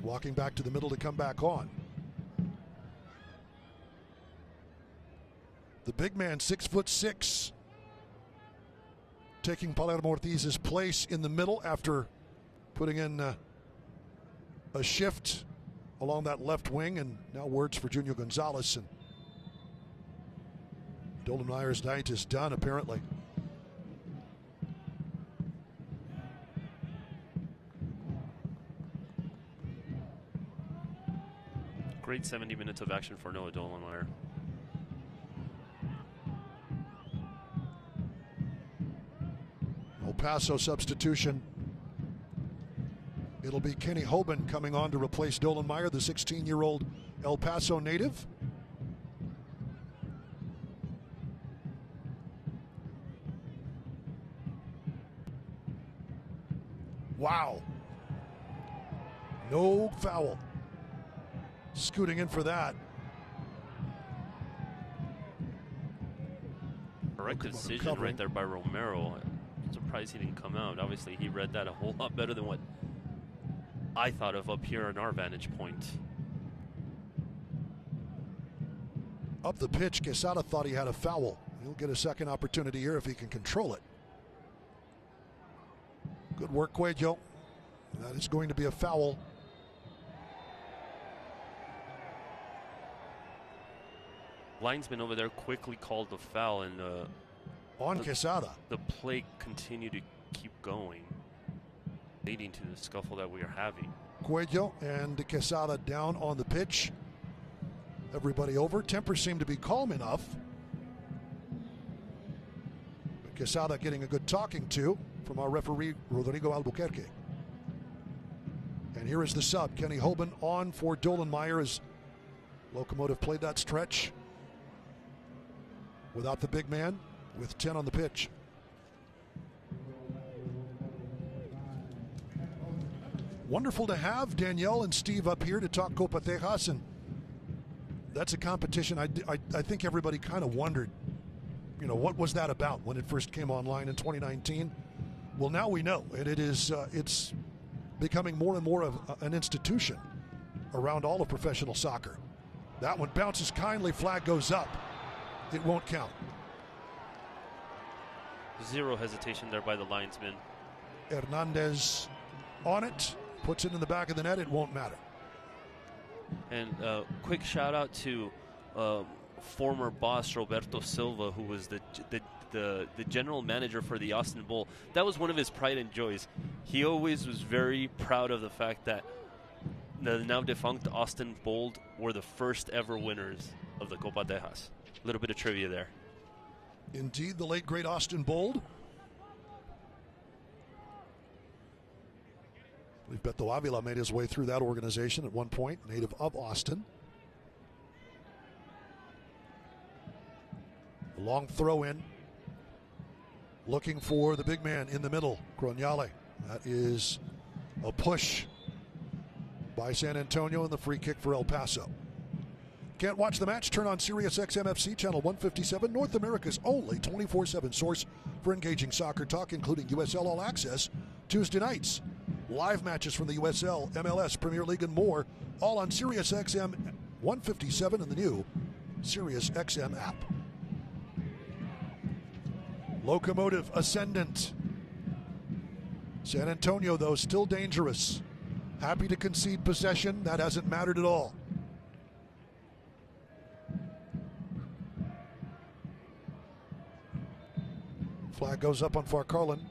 Walking back to the middle to come back on. The big man, 6'6", taking Palermo Ortiz's place in the middle after putting in a shift along that left wing, and now words for Junior Gonzalez. And Dolenmeyer's night is done, apparently. Great 70 minutes of action for Noah Dolenmeyer. El Paso substitution. It'll be Kenny Hoban coming on to replace Dolenmeyer, the 16-year-old El Paso native. Wow. No foul. Scooting in for that. Correct decision right there by Romero. I'm surprised he didn't come out. Obviously, he read that a whole lot better than what I thought of up here in our vantage point. Up the pitch, Quesada thought he had a foul. He'll get a second opportunity here if he can control it. Good work, Cuello. That is going to be a foul. Linesman over there quickly called the foul, and on Quesada. The play continued to keep going, leading to the scuffle that we are having. Cuello and Quesada down on the pitch. Everybody over. Tempers seem to be calm enough. But Quesada getting a good talking to from our referee, Rodrigo Albuquerque. And here is the sub, Kenny Hoban on for Dolenmeyer as Locomotive played that stretch without the big man with 10 on the pitch. Wonderful to have Danielle and Steve up here to talk Copa Tejas, and that's a competition I think everybody kind of wondered, you know, what was that about when it first came online in 2019? Well, now we know, and it is it's becoming more and more of an institution around all of professional soccer. That one bounces kindly, flag goes up. It won't count. Zero hesitation there by the linesman. Hernandez on it, puts it in the back of the net, it won't matter. And quick shout out to former boss Roberto Silva, who was the general manager for the Austin Bowl. That was one of his pride and joys. He always was very proud of the fact that the now defunct Austin Bold were the first ever winners of the Copa Tejas. A little bit of trivia there. Indeed, the late great Austin Bold. I believe Beto Avila made his way through that organization at one point, native of Austin. A long throw in. Looking for the big man in the middle, Gronyale. That is a push by San Antonio, and the free kick for El Paso. Can't watch the match? Turn on Sirius XM FC channel 157, North America's only 24/7 source for engaging soccer talk, including USL All Access Tuesday nights. Live matches from the USL, MLS, Premier League, and more, all on Sirius XM 157 and the new Sirius XM app. Locomotive ascendant. San Antonio, though, still dangerous. Happy to concede possession. That hasn't mattered at all. Flag goes up on Farcarlin.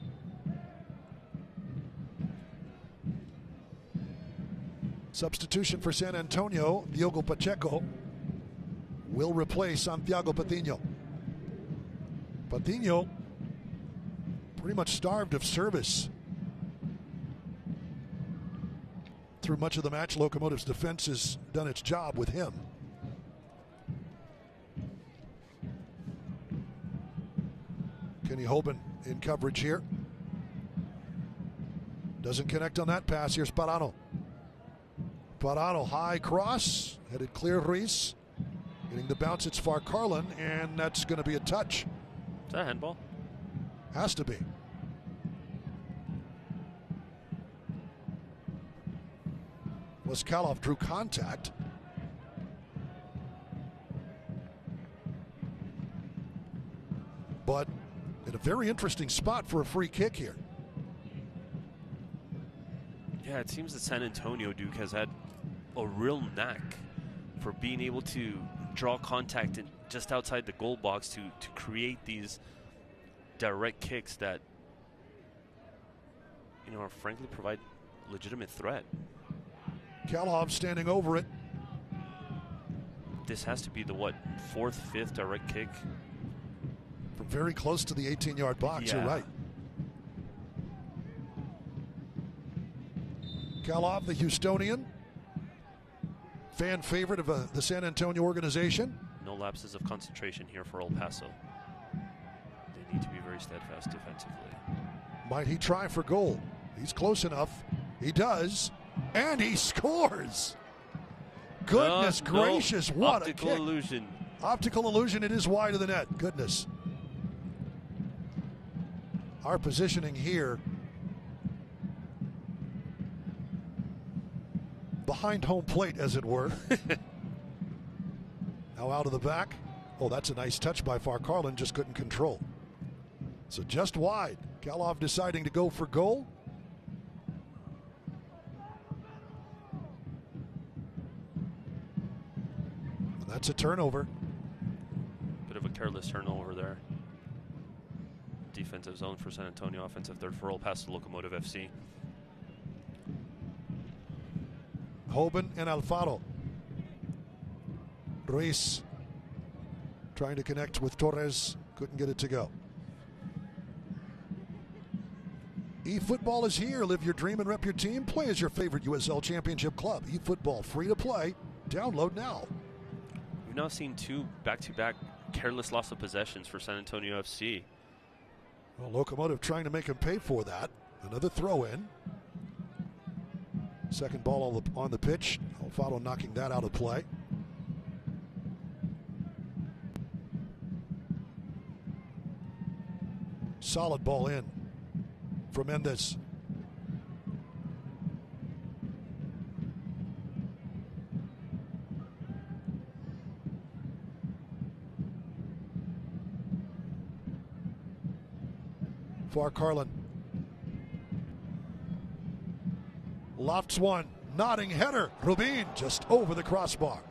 Substitution for San Antonio, Diogo Pacheco will replace Santiago Patino. Patino pretty much starved of service through much of the match. Locomotive's defense has done its job with him. Kenny Hoban in coverage here. Doesn't connect on that pass. Here's Parano. Parano, high cross, headed clear Ruiz. Getting the bounce, it's Farcarlin, and that's going to be a touch. Is that a handball? Has to be. Moskaloff drew contact. But in a very interesting spot for a free kick here. Yeah, it seems that San Antonio, Duke, has had a real knack for being able to draw contact in just outside the goal box to create these direct kicks that, you know, frankly provide legitimate threat. Kalov standing over it. This has to be the, what, fourth, fifth direct kick? From very close to the 18-yard box, yeah. You're right. Kalov, the Houstonian, fan favorite of the San Antonio organization. No lapses of concentration here for El Paso. They need to be very steadfast defensively. Might he try for goal? He's close enough. He does. And he scores. Goodness gracious, no. what Optical a kick. illusion. Optical illusion, it is wide of the net. Goodness. Our positioning here behind home plate, as it were. Now out of the back. Oh, that's a nice touch by Farcarlin, just couldn't control. So just wide. Kalov deciding to go for goal. And that's a turnover. Bit of a careless turnover there. Defensive zone for San Antonio, offensive third for El Paso Locomotive FC. Hoban and Alfaro. Ruiz trying to connect with Torres, couldn't get it to go. eFootball is here. Live your dream and rep your team. Play as your favorite USL Championship club. eFootball, free to play. Download now. We've now seen 2 back-to-back careless loss of possessions for San Antonio FC. Well, Locomotive trying to make him pay for that. Another throw in. Second ball on the pitch. Alfaro knocking that out of play. Solid ball in from Mendes. Far Carlin. Lofts one. Nodding header. Rubin just over the crossbar.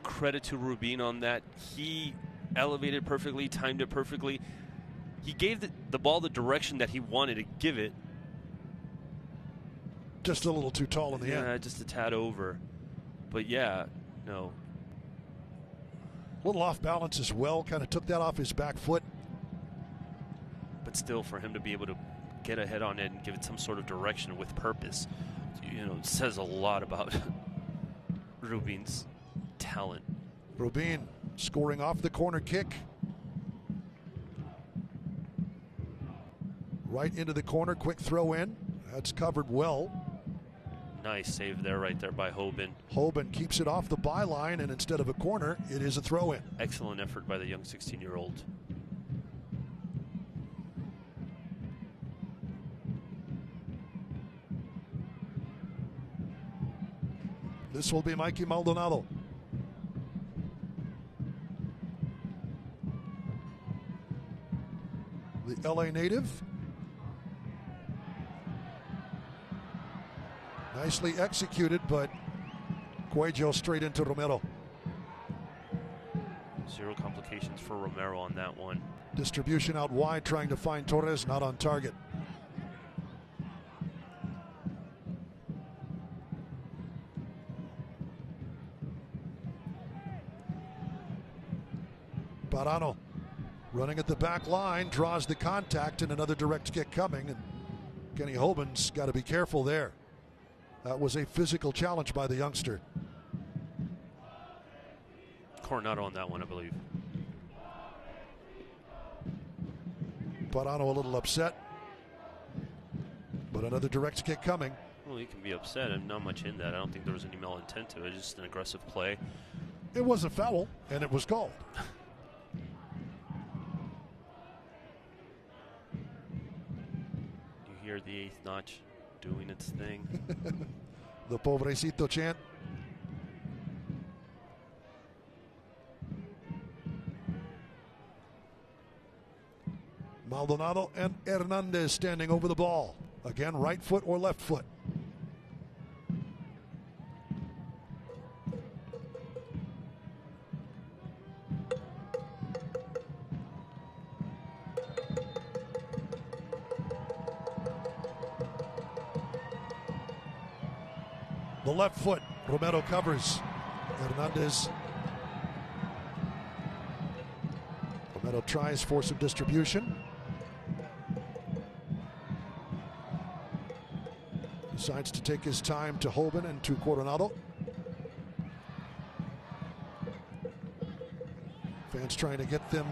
Credit to Rubin on that. He elevated perfectly, timed it perfectly. He gave the ball the direction that he wanted to give it. Just a little too tall in the end. Yeah, just a tad over. But yeah, no. A little off balance as well. Kind of took that off his back foot. But still, for him to be able to get ahead on it and give it some sort of direction with purpose, it says a lot about Rubin's talent. Rubin scoring off the corner kick. Right into the corner, quick throw in. That's covered well. Nice save there, right there by Hoban. Hoban keeps it off the byline, and instead of a corner, it is a throw in. Excellent effort by the young 16-year-old. This will be Mikey Maldonado. The LA native. Nicely executed, but Cuello straight into Romero. Zero complications for Romero on that one. Distribution out wide, trying to find Torres, not on target. Parano running at the back line, draws the contact, and another direct kick coming. And Kenny Hoban's got to be careful there. That was a physical challenge by the youngster. Coronado on that one, I believe. Parano a little upset, but another direct kick coming. Well, he can be upset. I'm not much in that. I don't think there was any malintent to it. Just an aggressive play. It was a foul, and it was called. You hear the eighth notch doing its thing. The pobrecito chant. Maldonado and Hernandez standing over the ball. Again, right foot or left foot. The left foot, Romero covers. Hernandez. Romero tries for some distribution. Decides to take his time to Hoban and to Coronado. Fans trying to get them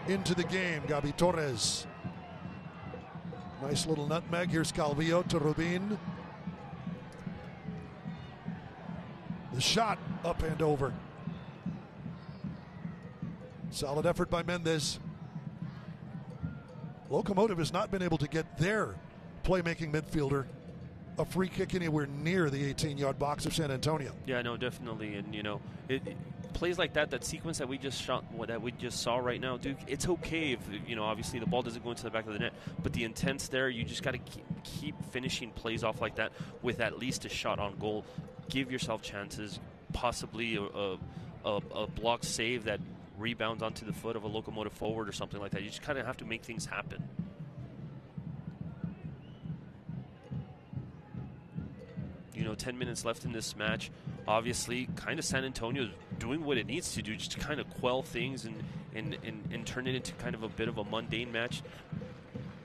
into the game. Gabi Torres. Nice little nutmeg. Here's Calvillo to Rubin. The shot up and over. Solid effort by Mendes. Locomotive has not been able to get their playmaking midfielder a free kick anywhere near the 18-yard box of San Antonio. Yeah, no, definitely. And it plays like that sequence that we just saw right now, Duke. It's okay if obviously the ball doesn't go into the back of the net, but the intent's there. You just got to keep finishing plays off like that with at least a shot on goal. Give yourself chances, possibly a block save that rebounds onto the foot of a Locomotive forward or something like that. You just kind of have to make things happen. 10 minutes left in this match. Obviously, kind of San Antonio is doing what it needs to do, just to kind of quell things and turn it into kind of a bit of a mundane match.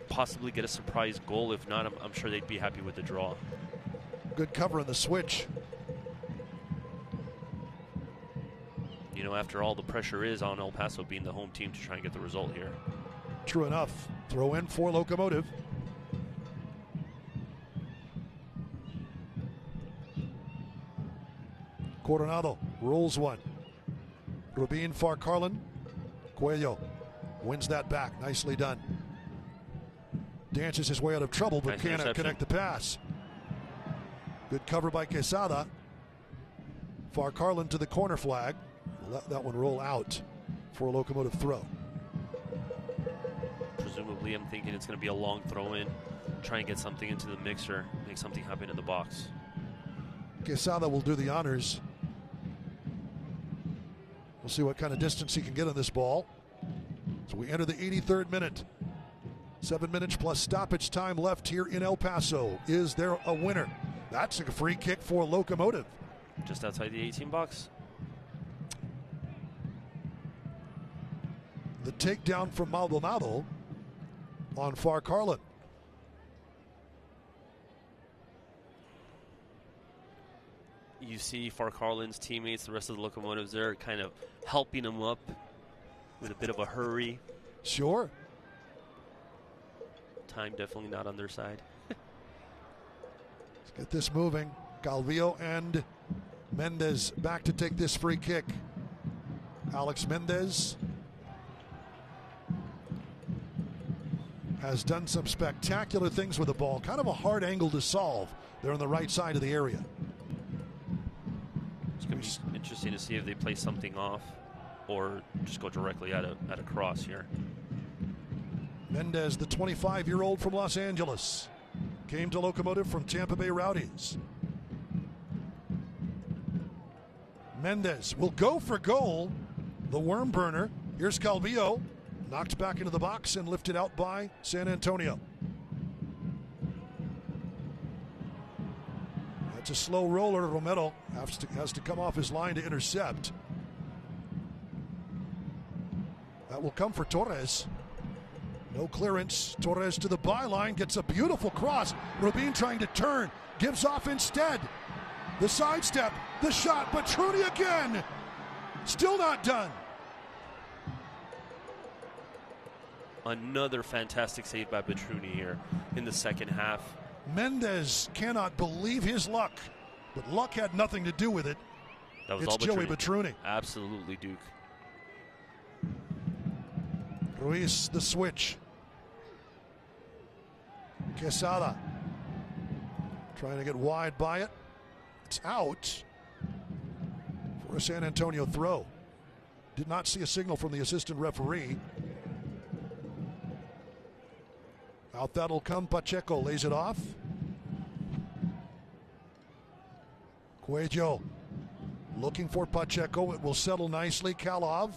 possibly get a surprise goal. If not, I'm sure they'd be happy with the draw. Good cover in the switch. You know, after all, the pressure is on El Paso being the home team to try and get the result here. True enough. Throw in for Locomotive. Coronado rolls one. Rubin Farcarlin. Cuello wins that back. Nicely done. Dances his way out of trouble, but cannot connect the pass. Good cover by Quesada. Farcarlin to the corner flag. Let that one roll out for a Locomotive throw. Presumably, I'm thinking it's going to be a long throw in. Try and get something into the mixer, make something happen in the box. Quesada will do the honors. We'll see what kind of distance he can get on this ball. So we enter the 83rd minute. 7 minutes plus stoppage time left here in El Paso. Is there a winner? That's a free kick for Locomotive. Just outside the 18 box. The takedown from Maldonado on Farcarlin. You see Farcarlin's teammates, the rest of the Locomotives there, kind of helping him up with a bit of a hurry. Sure. Time definitely not on their side. Let's get this moving. Calvillo and Mendez back to take this free kick. Alex Mendez has done some spectacular things with the ball. Kind of a hard angle to solve. They're on the right side of the area. It's going to be interesting to see if they play something off or just go directly at a cross here. Mendez, the 25-year-old from Los Angeles, came to Locomotive from Tampa Bay Rowdies. Mendez will go for goal. The worm burner. Here's Calvillo. Knocked back into the box and lifted out by San Antonio. That's a slow roller. Romero has to come off his line to intercept. That will come for Torres. No clearance. Torres to the byline. Gets a beautiful cross. Rubin trying to turn. Gives off instead. The sidestep. The shot. But Trudy again. Still not done. Another fantastic save by Betruni here in the second half. Mendez cannot believe his luck, but luck had nothing to do with it. That was it's all Joey Betruni. Absolutely, Duke. Ruiz, the switch. Quesada trying to get wide by it. It's out for a San Antonio throw. Did not see a signal from the assistant referee. Out that'll come. Pacheco lays it off. Cuello looking for Pacheco. It will settle nicely. Kalov.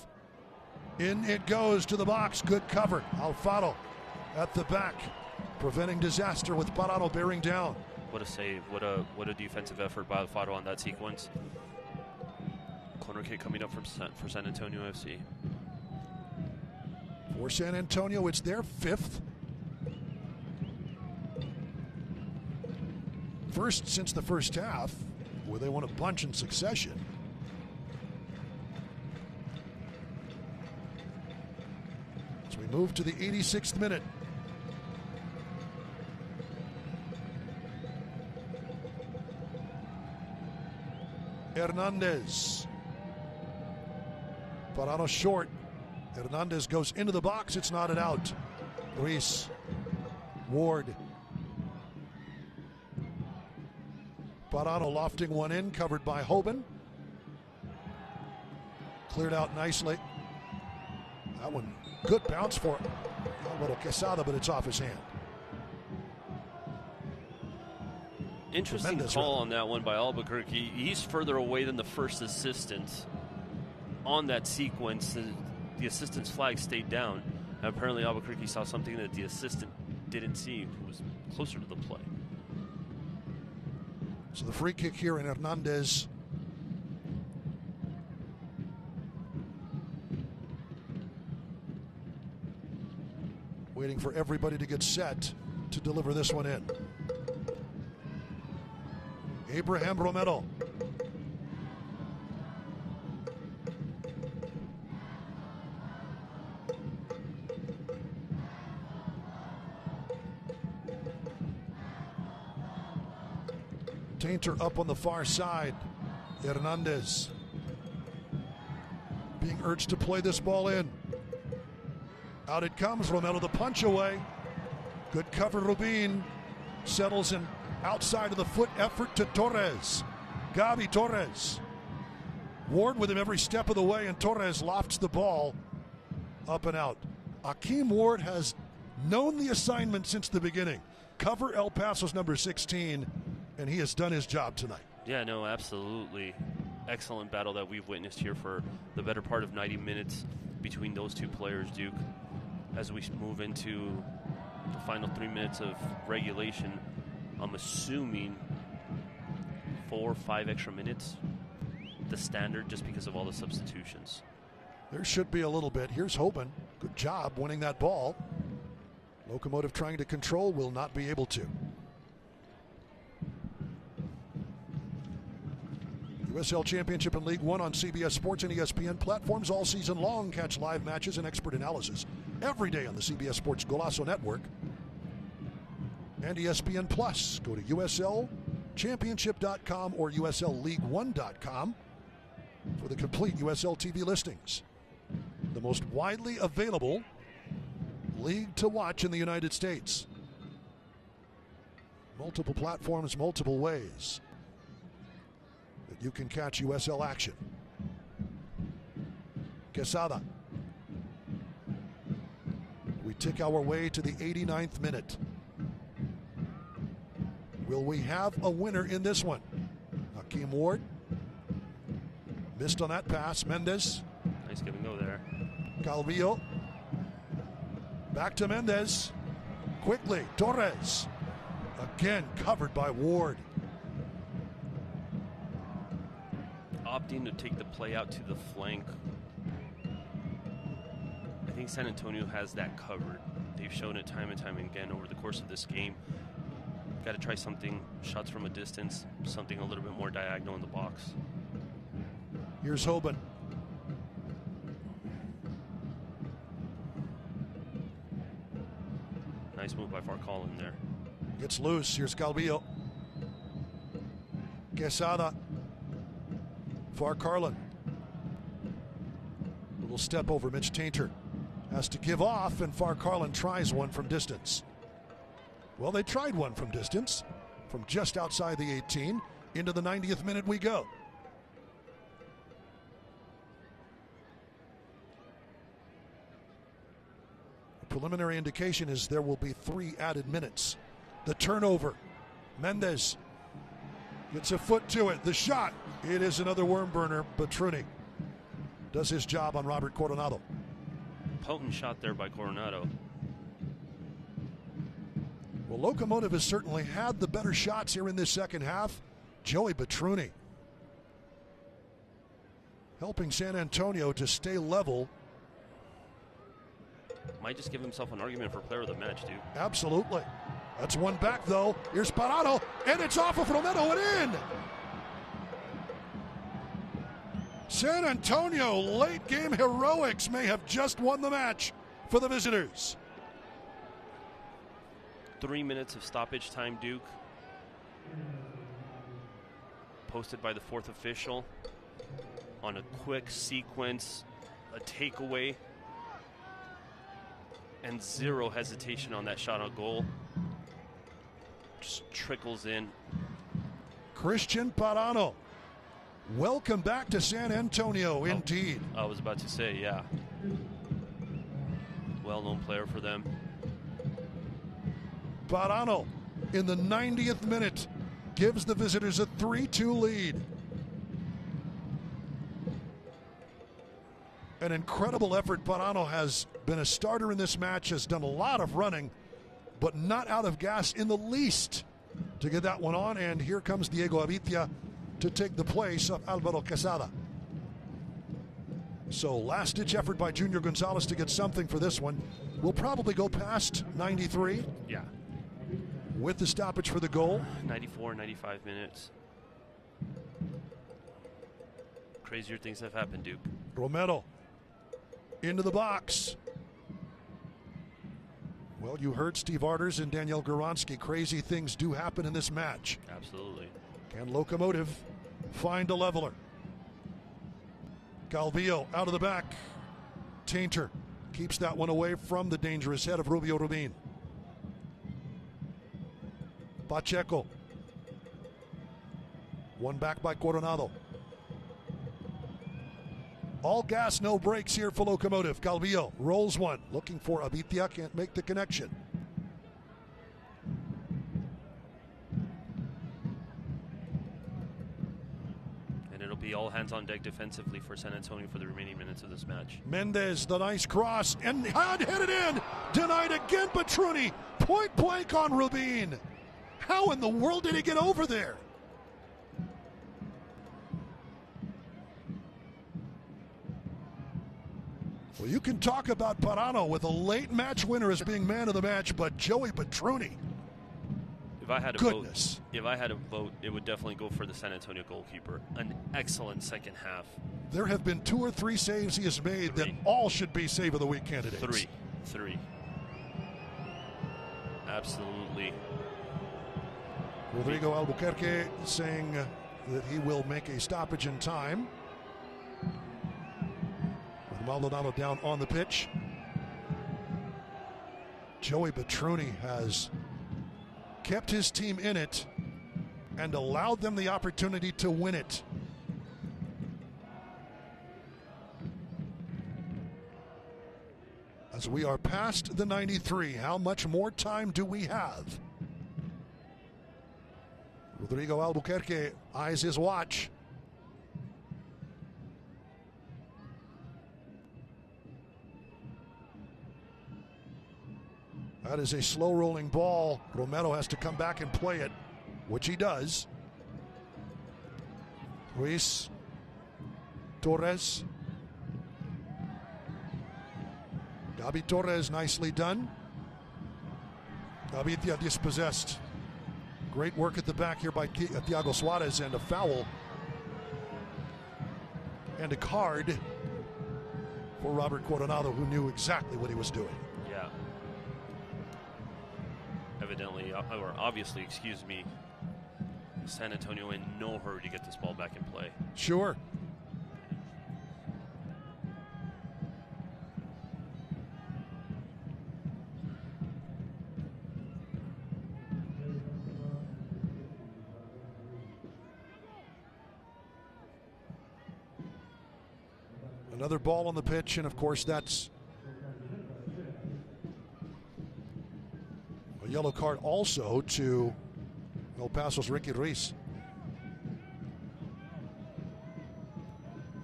In it goes to the box. Good cover. Alfaro at the back, preventing disaster with Parado bearing down. What a save. What a defensive effort by Alfaro on that sequence. Corner kick coming up for San Antonio FC. For San Antonio, it's their fifth. First since the first half, where they won a bunch in succession. As we move to the 86th minute. Hernandez. Parado short. Hernandez goes into the box. It's knotted out. Ruiz. Ward. Parado lofting one in, covered by Hoban. Cleared out nicely. That one, good bounce for Alvaro Quesada, but it's off his hand. Interesting Tremendous call run on that one by Albuquerque. He's further away than the first assistant on that sequence. The assistant's flag stayed down. Apparently Albuquerque saw something that the assistant didn't see. It was closer to the play. So the free kick here in Hernandez. Waiting for everybody to get set to deliver this one in. Abraham Romero. Tainter up on the far side. Hernandez being urged to play this ball in. Out it comes. Romero the punch away. Good cover. Rubin settles in outside of the foot effort to Torres. Gabi Torres. Ward with him every step of the way, and Torres lofts the ball up and out. Akeem Ward has known the assignment since the beginning. Cover El Paso's number 16, and he has done his job tonight. Yeah, no, absolutely. Excellent battle that we've witnessed here for the better part of 90 minutes between those two players, Duke. As we move into the final 3 minutes of regulation, I'm assuming 4 or 5 extra minutes, the standard, just because of all the substitutions. There should be a little bit. Here's Hoban. Good job winning that ball. Locomotive trying to control, will not be able to. USL Championship and League One on CBS Sports and ESPN platforms all season long. Catch live matches and expert analysis every day on the CBS Sports Golazo Network and ESPN Plus. Go to USLChampionship.com or USLLeague1.com for the complete USL TV listings. The most widely available league to watch in the United States. Multiple platforms, multiple ways that you can catch USL action. Quesada. We tick our way to the 89th minute. Will we have a winner in this one? Akeem Ward missed on that pass. Mendez. Nice give and go there. Calvillo. Back to Mendez. Quickly, Torres. Again covered by Ward. Opting to take the play out to the flank. I think San Antonio has that covered. They've shown it time and time again over the course of this game. Got to try something, shots from a distance, something a little bit more diagonal in the box. Here's Hoban. Nice move by Farcallan there. Gets loose. Here's Calvillo. Quesada. Farcallan. Little step over. Mitch Tainter has to give off, and Farcallan tries one from distance. Well, they tried one from distance, from just outside the 18. Into the 90th minute we go. The preliminary indication is there will be 3 added minutes. The turnover. Mendez gets a foot to it. The shot. It is another worm burner. Batruni does his job on Robert Coronado. Potent shot there by Coronado. Well, Locomotive has certainly had the better shots here in this second half. Joey Batruni helping San Antonio to stay level. Might just give himself an argument for player of the match, dude. Absolutely. That's one back, though. Here's Parado, and it's off of Romero and in. San Antonio late game heroics may have just won the match for the visitors. 3 minutes of stoppage time, Duke. Posted by the 4th official on a quick sequence, a takeaway, and 0 hesitation on that shot on goal. Just trickles in. Christian Parado. Welcome back to San Antonio, indeed. I was about to say, yeah. Well-known player for them. Parado in the 90th minute gives the visitors a 3-2 lead. An incredible effort. Parado has been a starter in this match, has done a lot of running, but not out of gas in the least to get that one on. And here comes Diego Avitia to take the place of Alvaro Quesada. So last-ditch effort by Junior Gonzalez to get something for this one. will probably go past 93. Yeah. With the stoppage for the goal. 94, 95 minutes. Crazier things have happened, Duke. Romero into the box. Well, you heard Steve Arders and Daniel Goronski. Crazy things do happen in this match. Absolutely. Can Locomotive find a leveler? Calvillo out of the back. Tainter keeps that one away from the dangerous head of Rubio Rubin. Pacheco. One back by Coronado. All gas, no brakes here for Locomotive. Calvillo rolls one, looking for Abitia, can't make the connection. And it'll be all hands on deck defensively for San Antonio for the remaining minutes of this match. Mendez, the nice cross, and headed in. Denied again, Petruni. Point blank on Rubin. How in the world did he get over there? Well, you can talk about Parano with a late match winner as being man of the match, but Joey Petruni. If I had a vote, it would definitely go for the San Antonio goalkeeper. An excellent second half. There have been 2 or 3 saves he has made that all should be save of the week candidates. Three. Absolutely. Rodrigo Albuquerque saying that he will make a stoppage in time. With Maldonado down on the pitch. Joey Petruni has kept his team in it and allowed them the opportunity to win it. As we are past the 93, how much more time do we have? Rodrigo Albuquerque eyes his watch. That is a slow rolling ball. Romero has to come back and play it, which he does. Ruiz, Torres. Gabi Torres, nicely done. Gavitia dispossessed. Great work at the back here by Thiago Suarez, and a foul and a card for Robert Coronado, who knew exactly what he was doing. Yeah. Evidently, or obviously, excuse me, San Antonio in no hurry to get this ball back in play. Sure. Another ball on the pitch, and of course that's a yellow card also to El Paso's Ricky Ruiz.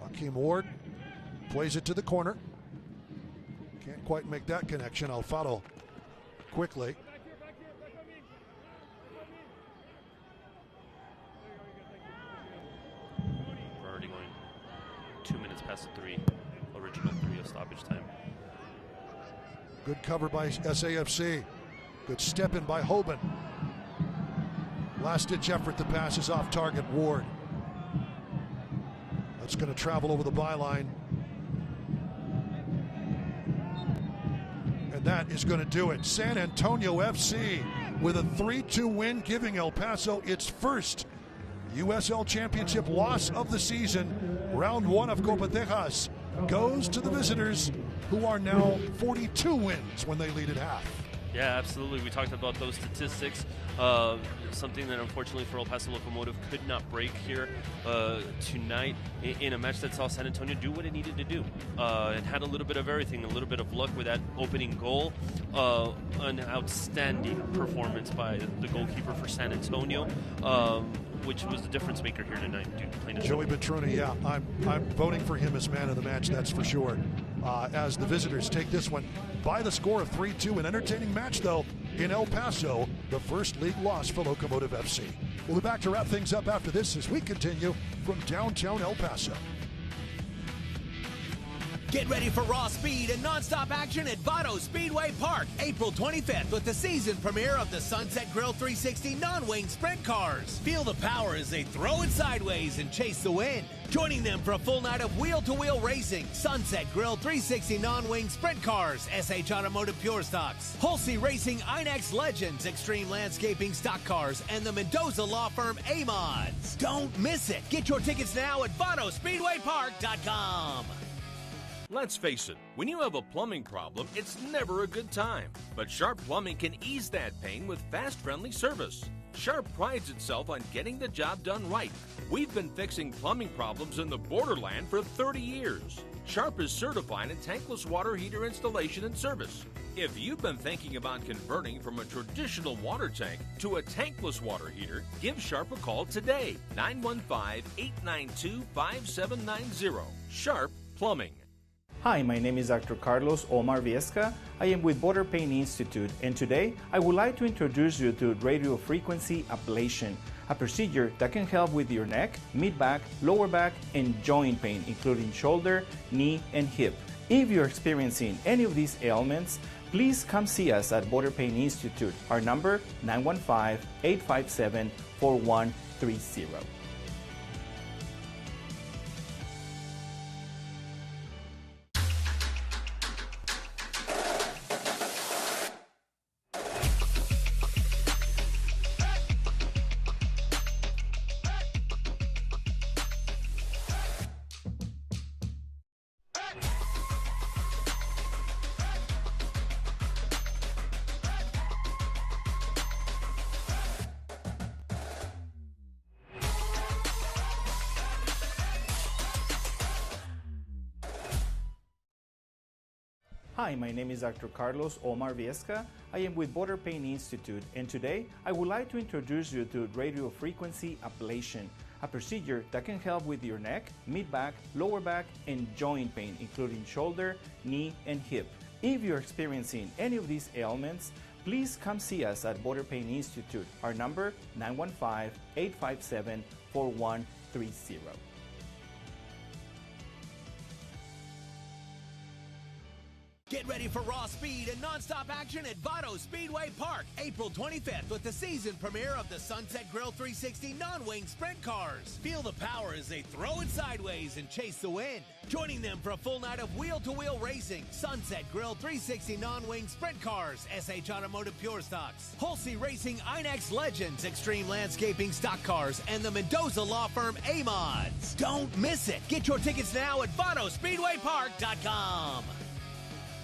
Joaquim Ward plays it to the corner. Can't quite make that connection. Alfaro quickly. We're already going 2 minutes past the original 3 of stoppage time. Good cover by SAFC. Good step in by Hoban. Last ditch effort, the pass is off target. Ward. That's going to travel over the byline. And that is going to do it. San Antonio FC with a 3-2 win, giving El Paso its first USL Championship loss of the season. Round 1 of Copa Tejas goes to the visitors, who are now 42 wins when they lead at half. Yeah, absolutely. We talked about those statistics. Something that unfortunately for El Paso Locomotive could not break here tonight in a match that saw San Antonio do what it needed to do. It had a little bit of everything, a little bit of luck with that opening goal, an outstanding performance by the goalkeeper for San Antonio, which was the difference maker here tonight. Joey Petruni, yeah, I'm voting for him as man of the match, that's for sure. As the visitors take this one by the score of 3-2. An entertaining match, though, in El Paso, the first league loss for Locomotive FC. We'll be back to wrap things up after this as we continue from downtown El Paso. Get ready for raw speed and nonstop action at Paso Speedway Park, April 25th with the season premiere of the Sunset Grill 360 non-wing sprint cars. Feel the power as they throw it sideways and chase the wind. Joining them for a full night of wheel-to-wheel racing, Sunset Grill 360 non-wing sprint cars, SH Automotive Pure Stocks, Hulsey Racing INEX Legends, Extreme Landscaping Stock Cars, and the Mendoza law firm A-Mods. Don't miss it. Get your tickets now at PasoSpeedwayPark.com. Let's face it, when you have a plumbing problem, it's never a good time. But Sharp Plumbing can ease that pain with fast, friendly service. Sharp prides itself on getting the job done right. We've been fixing plumbing problems in the borderland for 30 years. Sharp is certified in tankless water heater installation and service. If you've been thinking about converting from a traditional water tank to a tankless water heater, give Sharp a call today. 915-892-5790. Sharp Plumbing. Hi, my name is Dr. Carlos Omar Viesca. I am with Border Pain Institute, and today I would like to introduce you to radio frequency ablation, a procedure that can help with your neck, mid-back, lower back, and joint pain, including shoulder, knee, and hip. If you're experiencing any of these ailments, please come see us at Border Pain Institute. Our number, 915-857-4130. Hi, my name is Dr. Carlos Omar Viesca. I am with Border Pain Institute, and today I would like to introduce you to radio frequency ablation, a procedure that can help with your neck, mid-back, lower back, and joint pain, including shoulder, knee, and hip. If you're experiencing any of these ailments, please come see us at Border Pain Institute. Our number, 915-857-4130. Get ready for raw speed and nonstop action at Paso Speedway Park, April 25th with the season premiere of the Sunset Grill 360 non-wing sprint cars. Feel the power as they throw it sideways and chase the wind. Joining them for a full night of wheel-to-wheel racing, Sunset Grill 360 non-wing sprint cars, SH Automotive Pure Stocks, Hulsey Racing INEX Legends, Extreme Landscaping Stock Cars, and the Mendoza law firm A-Mods. Don't miss it. Get your tickets now at PasoSpeedwayPark.com.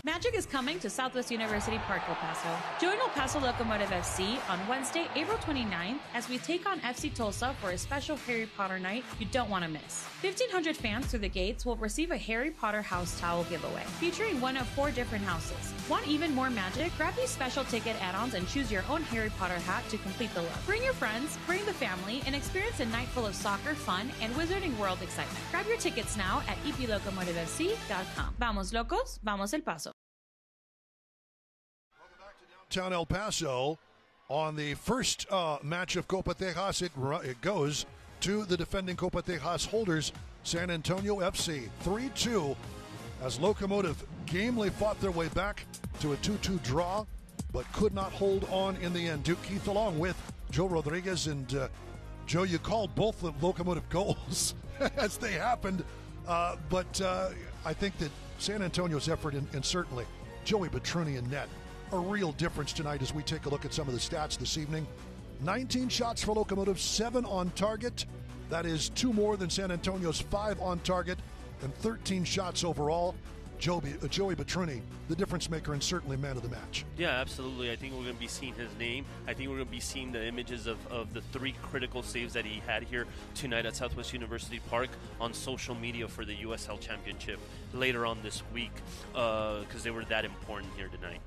Magic is coming to Southwest University Park, El Paso. Join El Paso Locomotive FC on Wednesday, April 29th as we take on FC Tulsa for a special Harry Potter night you don't want to miss. 1,500 fans through the gates will receive a Harry Potter house towel giveaway, featuring one of 4 different houses. Want even more magic? Grab these special ticket add-ons and choose your own Harry Potter hat to complete the look. Bring your friends, bring the family, and experience a night full of soccer, fun, and Wizarding World excitement. Grab your tickets now at eplocomotivefc.com. Vamos locos, vamos El Paso. Town El Paso. On the first match of Copa Tejas, it goes to the defending Copa Tejas holders, San Antonio FC. 3-2 as Locomotive gamely fought their way back to a 2-2 draw, but could not hold on in the end. Duke Keith along with Joe Rodriguez. And Joe, you called both the Locomotive goals as they happened, but I think that San Antonio's effort and certainly Joey Petruni in net, a real difference tonight as we take a look at some of the stats this evening. 19 shots for Locomotive, 7 on target. That is 2 more than San Antonio's 5 on target, and 13 shots overall. Joey Petruni, the difference maker and certainly man of the match. Yeah, absolutely. I think we're going to be seeing his name. I think we're going to be seeing the images of the 3 critical saves that he had here tonight at Southwest University Park on social media for the USL Championship later on this week because they were that important here tonight.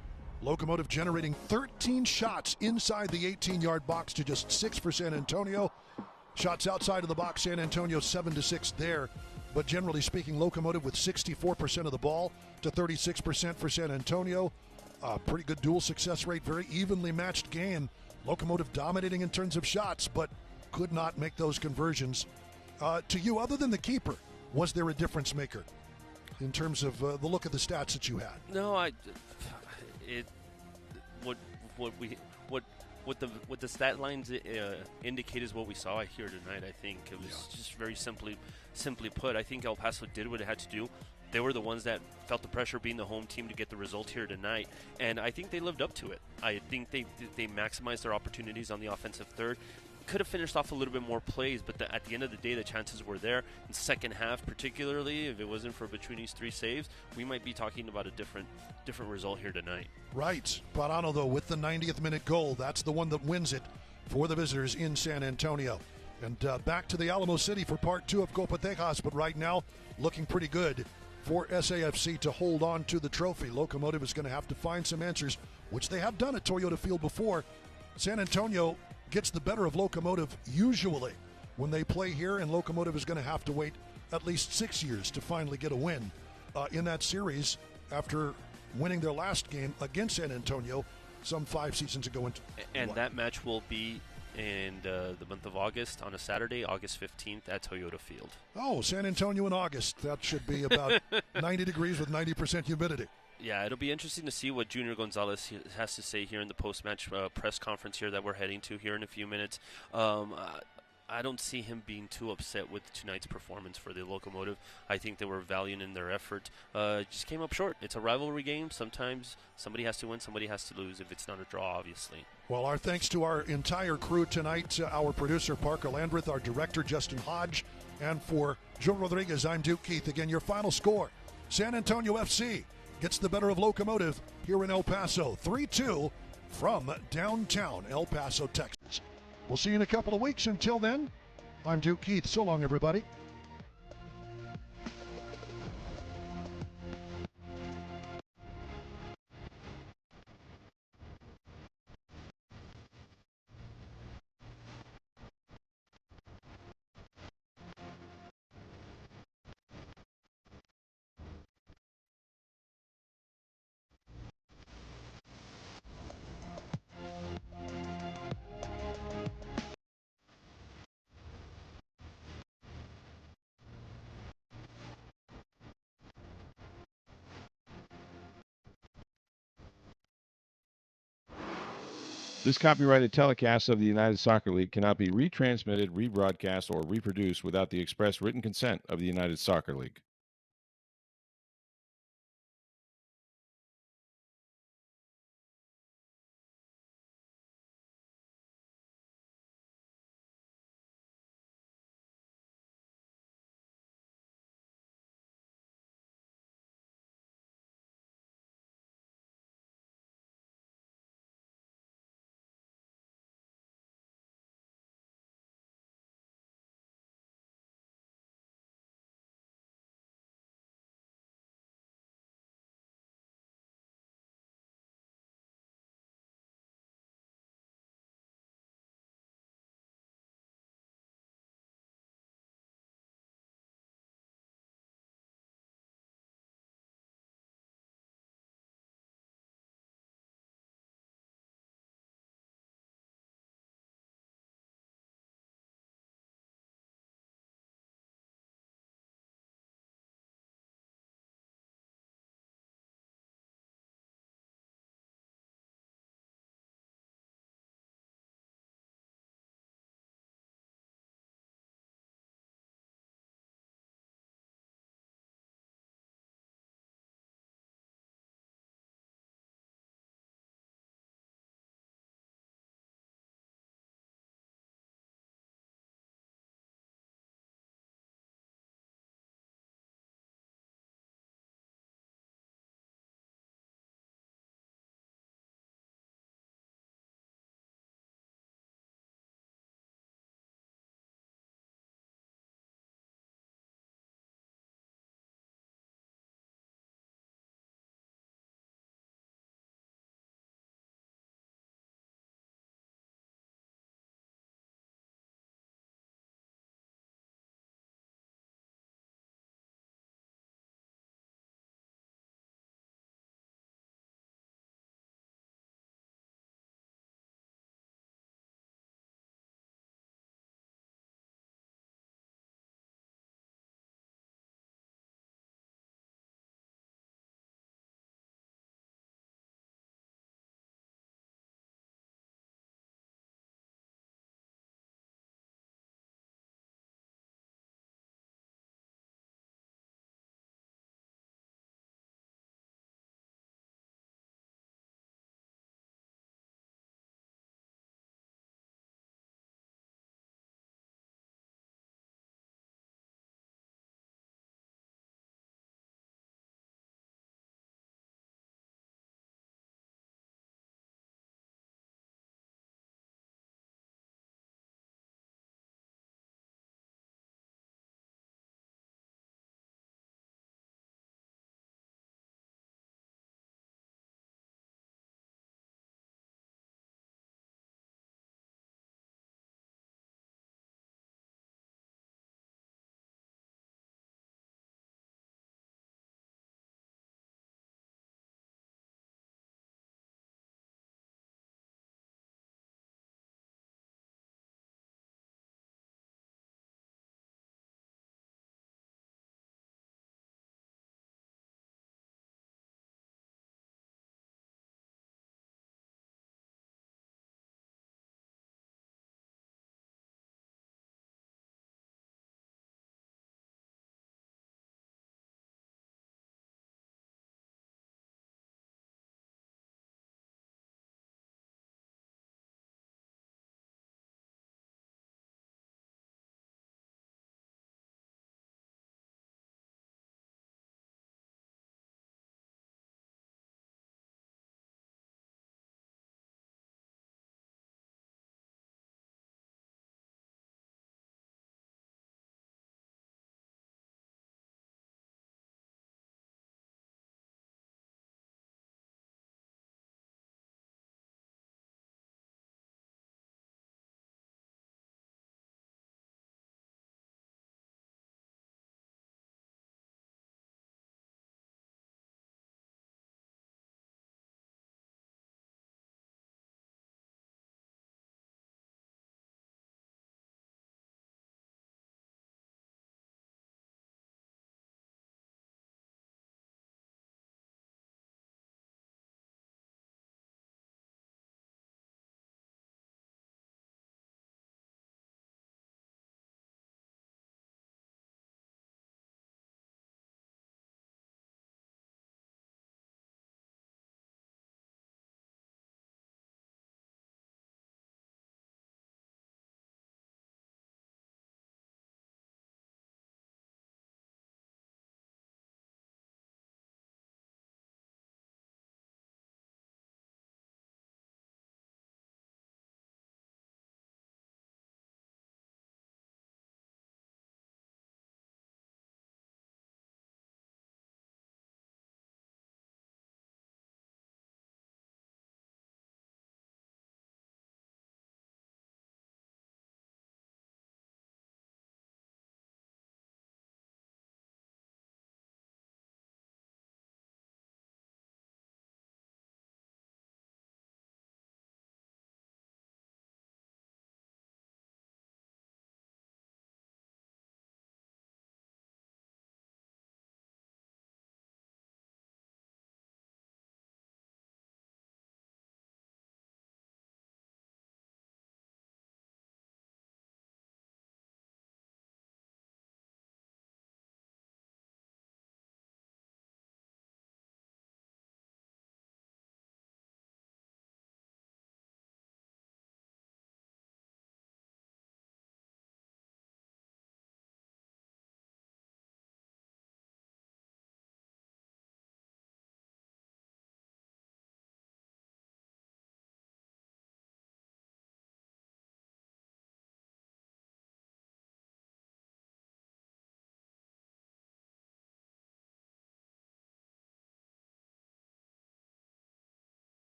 Locomotive generating 13 shots inside the 18-yard box to just 6 for San Antonio. Shots outside of the box, San Antonio 7-6 there. But generally speaking, Locomotive with 64% of the ball to 36% for San Antonio. Pretty good dual success rate, very evenly matched game. Locomotive dominating in terms of shots, but could not make those conversions. To you, other than the keeper, was there a difference maker? in terms of the look of the stats that you had? No, what the stat lines indicate is what we saw here tonight. I think it was just very simply put. I think El Paso did what it had to do. They were the ones that felt the pressure being the home team to get the result here tonight, and I think they lived up to it. I think they maximized their opportunities on the offensive third. Could have finished off a little bit more plays, but at the end of the day, the chances were there. In second half, particularly, if it wasn't for Betrini's 3 saves, we might be talking about a different result here tonight. Right. Parano, though, with the 90th minute goal, that's the one that wins it for the visitors in San Antonio. And back to the Alamo City for part 2 of Copa Tejas, but right now, looking pretty good for SAFC to hold on to the trophy. Locomotive is going to have to find some answers, which they have done at Toyota Field before. San Antonio gets the better of Locomotive usually when they play here, and Locomotive is going to have to wait at least 6 years to finally get a win in that series after winning their last game against San Antonio some 5 seasons ago. And that match will be in the month of August on a Saturday, August 15th at Toyota Field. Oh, San Antonio in August. That should be about 90 degrees with 90% humidity. Yeah, it'll be interesting to see what Junior Gonzalez has to say here in the post-match press conference here that we're heading to here in a few minutes. I don't see him being too upset with tonight's performance for the Locomotive. I think they were valiant in their effort. Just came up short. It's a rivalry game. Sometimes somebody has to win, somebody has to lose if it's not a draw, obviously. Well, our thanks to our entire crew tonight, our producer Parker Landreth, our director Justin Hodge, and for Joe Rodriguez, I'm Duke Keith. Again, your final score, San Antonio FC gets the better of Locomotive here in El Paso, 3-2 from downtown El Paso, Texas. We'll see you in a couple of weeks. Until then, I'm Duke Keith. So long, everybody. This copyrighted telecast of the United Soccer League cannot be retransmitted, rebroadcast, or reproduced without the express written consent of the United Soccer League.